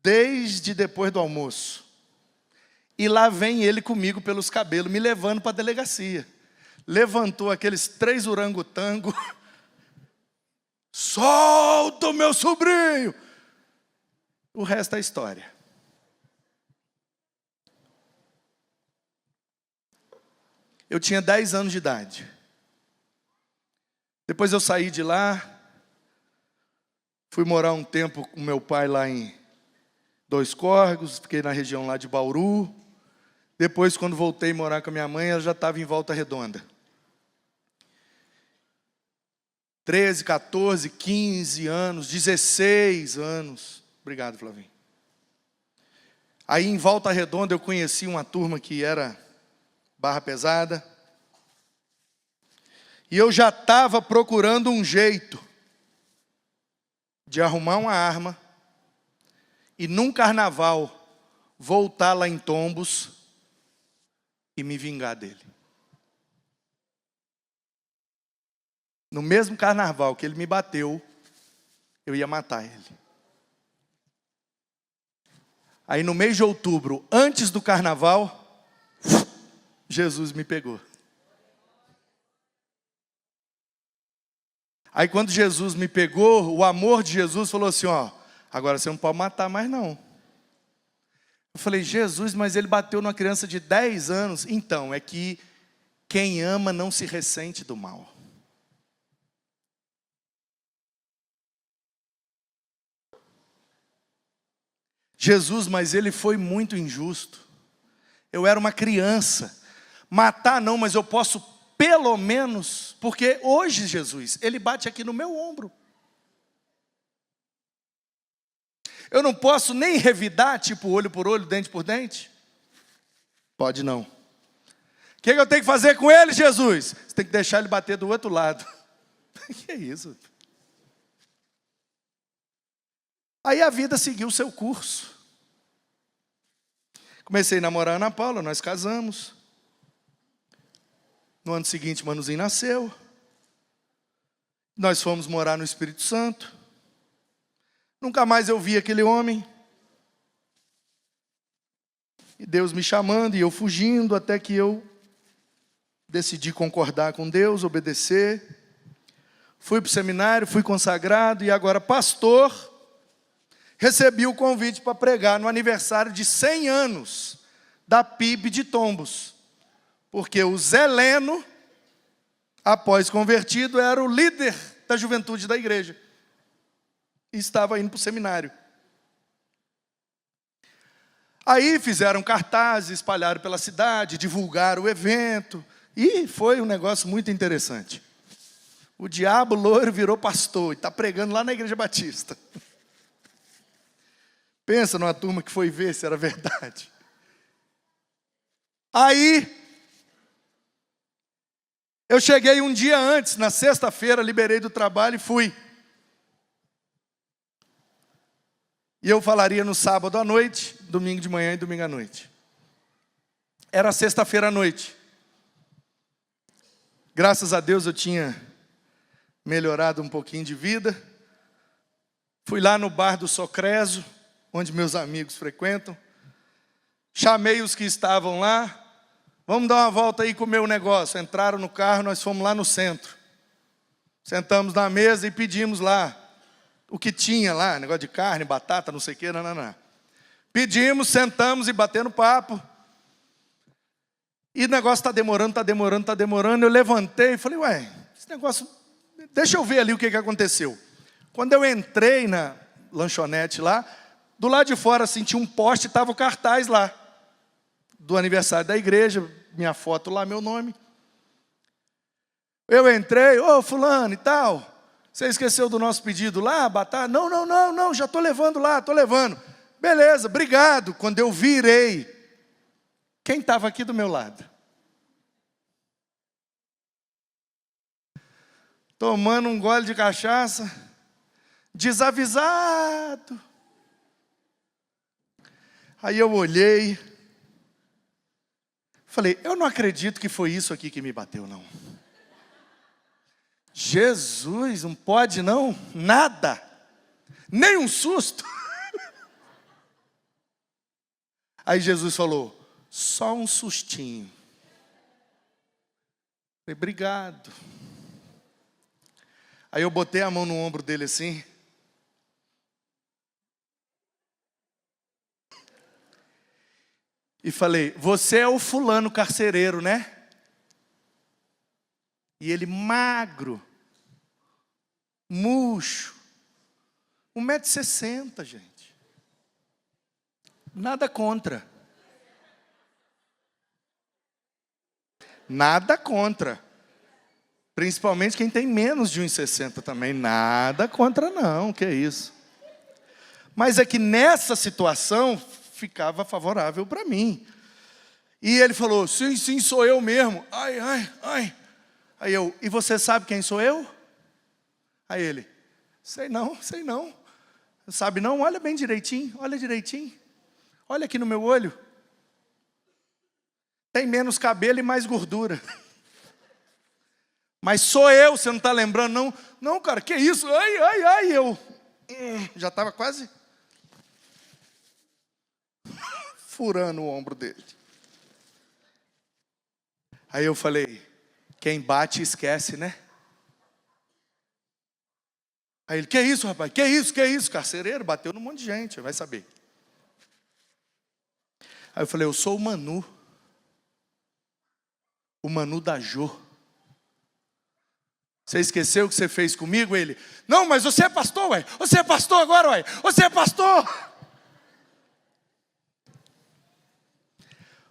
desde depois do almoço. E lá vem ele comigo pelos cabelos, me levando para a delegacia. Levantou aqueles 3 orangotango. Solta o meu sobrinho! O resto é história. Eu tinha 10 anos de idade. Depois eu saí de lá. Fui morar um tempo com meu pai lá em Dois Córregos. Fiquei na região lá de Bauru. Depois, quando voltei a morar com a minha mãe, ela já estava em Volta Redonda. 13, 14, 15 anos, 16 anos. Obrigado, Flavinho. Aí em Volta Redonda eu conheci uma turma que era barra pesada. E eu já estava procurando um jeito de arrumar uma arma e num carnaval voltar lá em Tombos e me vingar dele. No mesmo carnaval que ele me bateu, eu ia matar ele. Aí no mês de outubro, antes do carnaval, Jesus me pegou. Aí quando Jesus me pegou, o amor de Jesus falou assim, ó, agora você não pode matar mais não. Eu falei, Jesus, mas ele bateu numa criança de 10 anos. Então, é que quem ama não se ressente do mal. Jesus, mas ele foi muito injusto. Eu era uma criança. Matar não, mas eu posso pelo menos, porque hoje Jesus, ele bate aqui no meu ombro. Eu não posso nem revidar, tipo olho por olho, dente por dente? Pode não. O que eu tenho que fazer com ele, Jesus? Você tem que deixar ele bater do outro lado. Que é isso? Aí a vida seguiu o seu curso. Comecei a namorar a Ana Paula, nós casamos. No ano seguinte, Manuzinho nasceu. Nós fomos morar no Espírito Santo. Nunca mais eu vi aquele homem. E Deus me chamando e eu fugindo, até que eu decidi concordar com Deus, obedecer. Fui para o seminário, fui consagrado e agora pastor. Recebi o convite para pregar no aniversário de 100 anos da PIB de Tombos. Porque o Zé Leno, após convertido, era o líder da juventude da igreja. E estava indo para o seminário. Aí fizeram cartazes, espalharam pela cidade, divulgaram o evento. E foi um negócio muito interessante. O diabo loiro virou pastor e está pregando lá na Igreja Batista. Pensa numa turma que foi ver se era verdade. Aí, eu cheguei um dia antes, na sexta-feira, liberei do trabalho e fui. E eu falaria no sábado à noite, domingo de manhã e domingo à noite. Era sexta-feira à noite. Graças a Deus eu tinha melhorado um pouquinho de vida. Fui lá no bar do Socreso, onde meus amigos frequentam. Chamei os que estavam lá. Vamos dar uma volta aí comer o negócio. Entraram no carro, nós fomos lá no centro. Sentamos na mesa e pedimos lá o que tinha lá, negócio de carne, batata, não sei o que, não. Pedimos, sentamos e batendo papo. E o negócio está demorando. Eu levantei e falei, ué, esse negócio, deixa eu ver ali o que aconteceu. Quando eu entrei na lanchonete lá, do lado de fora assim, tinha um poste e estava o cartaz lá, do aniversário da igreja, minha foto lá, meu nome. Eu entrei, ô fulano e tal, você esqueceu do nosso pedido lá, batata? Não, já estou levando lá, estou levando. Beleza, obrigado. Quando eu virei, quem estava aqui do meu lado? Tomando um gole de cachaça, desavisado. Aí eu olhei, falei, eu não acredito que foi isso aqui que me bateu, não. Jesus, não pode não? Nada. Nem um susto. Aí Jesus falou, só um sustinho. Falei, obrigado. Aí eu botei a mão no ombro dele assim. E falei, você é o fulano carcereiro, né? E ele magro, murcho, 1,60 m, gente. Nada contra. Nada contra. Principalmente quem tem menos de 1,60 m também. Nada contra não, que é isso. Mas é que nessa situação ficava favorável para mim. E ele falou, sim, sou eu mesmo. Ai. Aí eu, e você sabe quem sou eu? Aí ele, sei não. Sabe não? Olha bem direitinho, olha direitinho. Olha aqui no meu olho. Tem menos cabelo e mais gordura. Mas sou eu, você não está lembrando não? Não, cara, que isso? Ai, eu já estava quase furando o ombro dele. Aí eu falei, quem bate esquece, né? Aí ele, que isso, rapaz? Que isso? Carcereiro, bateu num monte de gente, vai saber. Aí eu falei, eu sou o Manu da Jô. Você esqueceu o que você fez comigo? Ele, não, mas você é pastor, ué. Você é pastor agora, ué. Você é pastor.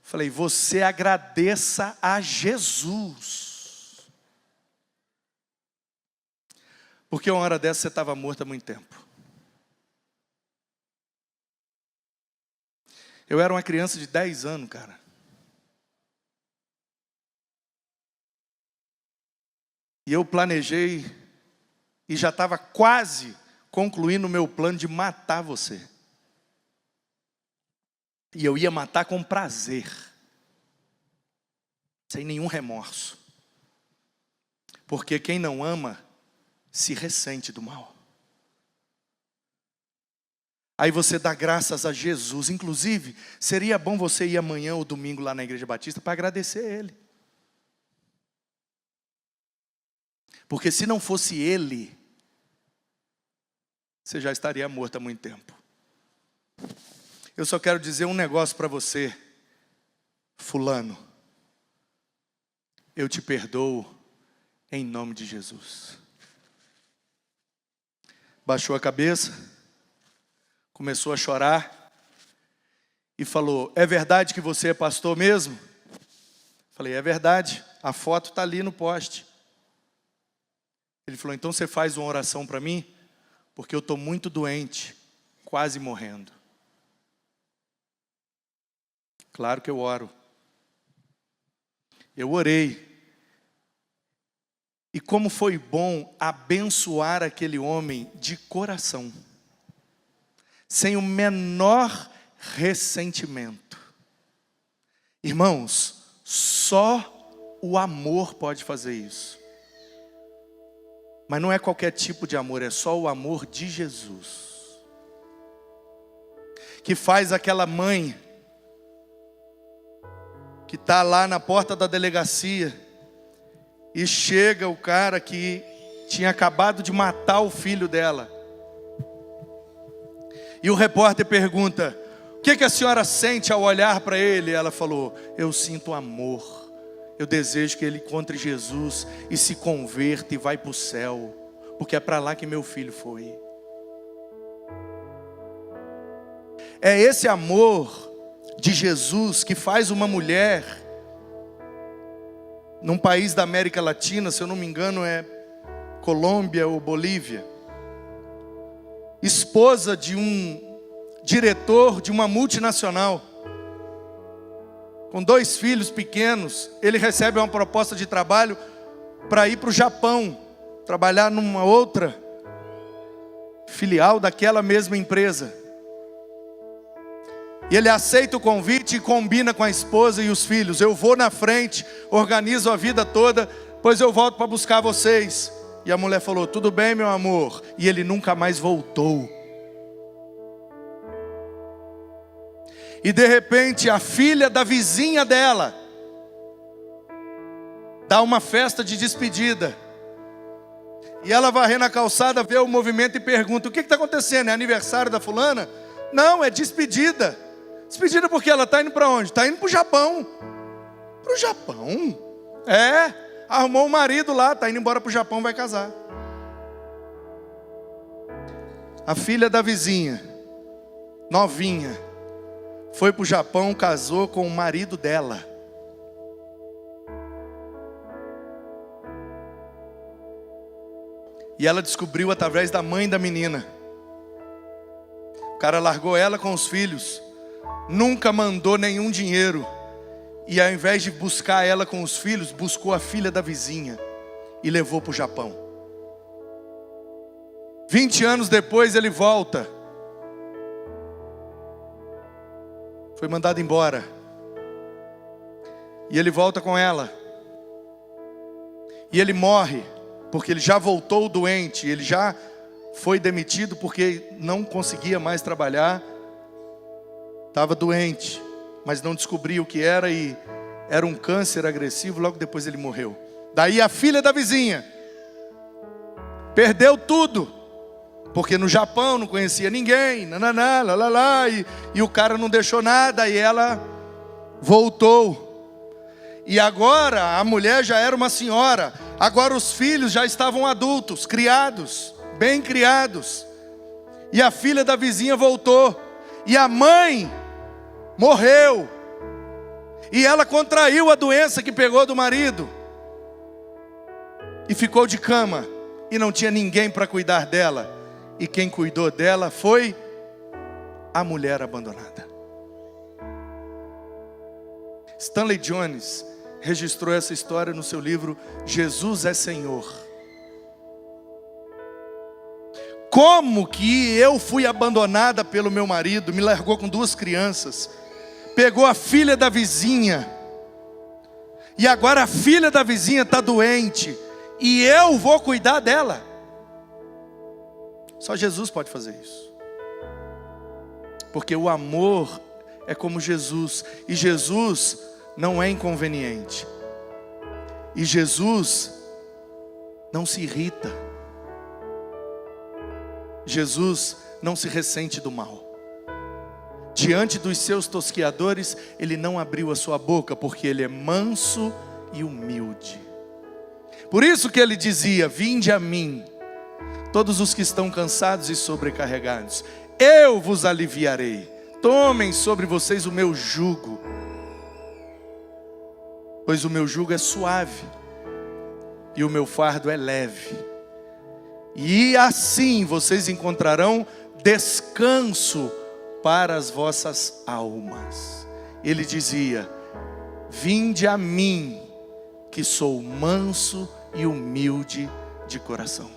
Falei, você agradeça a Jesus. Porque uma hora dessa você estava morto há muito tempo. Eu era uma criança de 10 anos, cara. E eu planejei e já estava quase concluindo o meu plano de matar você. E eu ia matar com prazer, sem nenhum remorso. Porque quem não ama se ressente do mal. Aí você dá graças a Jesus. Inclusive, seria bom você ir amanhã ou domingo lá na Igreja Batista para agradecer Ele. Porque se não fosse Ele, você já estaria morto há muito tempo. Eu só quero dizer um negócio para você, fulano. Eu te perdoo em nome de Jesus. Baixou a cabeça, começou a chorar e falou: é verdade que você é pastor mesmo? Falei: é verdade, a foto está ali no poste. Ele falou: então você faz uma oração para mim? Porque eu estou muito doente, quase morrendo. Claro que eu oro. Eu orei. E como foi bom abençoar aquele homem de coração, sem o menor ressentimento. Irmãos, só o amor pode fazer isso. Mas não é qualquer tipo de amor, é só o amor de Jesus. Que faz aquela mãe que está lá na porta da delegacia e chega o cara que tinha acabado de matar o filho dela. E o repórter pergunta: o que a senhora sente ao olhar para ele? Ela falou: eu sinto amor. Eu desejo que ele encontre Jesus e se converta e vai para o céu, porque é para lá que meu filho foi. É esse amor de Jesus que faz uma mulher, num país da América Latina, se eu não me engano é Colômbia ou Bolívia, esposa de um diretor de uma multinacional, com 2 filhos pequenos, ele recebe uma proposta de trabalho para ir para o Japão, trabalhar numa outra filial daquela mesma empresa. E ele aceita o convite e combina com a esposa e os filhos: eu vou na frente, organizo a vida toda, pois eu volto para buscar vocês. E a mulher falou: tudo bem, meu amor. E ele nunca mais voltou. E de repente a filha da vizinha dela dá uma festa de despedida. E ela varrendo a calçada, vê o movimento e pergunta: o que está acontecendo? É aniversário da fulana? Não, é despedida. Despedida porque ela está indo para onde? Está indo para o Japão. Para o Japão? É, arrumou um marido lá, está indo embora para o Japão, vai casar. A filha da vizinha, novinha, foi para o Japão, casou com o marido dela. E ela descobriu através da mãe da menina. O cara largou ela com os filhos, nunca mandou nenhum dinheiro, e ao invés de buscar ela com os filhos, buscou a filha da vizinha e levou para o Japão. 20 anos depois ele volta. Foi mandado embora. E ele volta com ela. E ele morre, porque ele já voltou doente, ele já foi demitido porque não conseguia mais trabalhar. Estava doente, mas não descobria o que era e era um câncer agressivo. Logo depois ele morreu. Daí a filha da vizinha perdeu tudo, porque no Japão não conhecia ninguém, nananá, lalala, e o cara não deixou nada, e ela voltou. E agora a mulher já era uma senhora, agora os filhos já estavam adultos, criados, bem criados. E a filha da vizinha voltou, e a mãe morreu, e ela contraiu a doença que pegou do marido, e ficou de cama, e não tinha ninguém para cuidar dela. E quem cuidou dela foi a mulher abandonada. Stanley Jones registrou essa história no seu livro Jesus é Senhor. Como que eu fui abandonada pelo meu marido, me largou com 2 crianças, pegou a filha da vizinha, e agora a filha da vizinha está doente, e eu vou cuidar dela. Só Jesus pode fazer isso. Porque o amor é como Jesus, e Jesus não é inconveniente. E Jesus não se irrita. Jesus não se ressente do mal. Diante dos seus tosqueadores, ele não abriu a sua boca, porque ele é manso e humilde. Por isso que ele dizia: vinde a mim, todos os que estão cansados e sobrecarregados, eu vos aliviarei. Tomem sobre vocês o meu jugo, pois o meu jugo é suave e o meu fardo é leve. E assim vocês encontrarão descanso para as vossas almas. Ele dizia: vinde a mim, que sou manso e humilde de coração.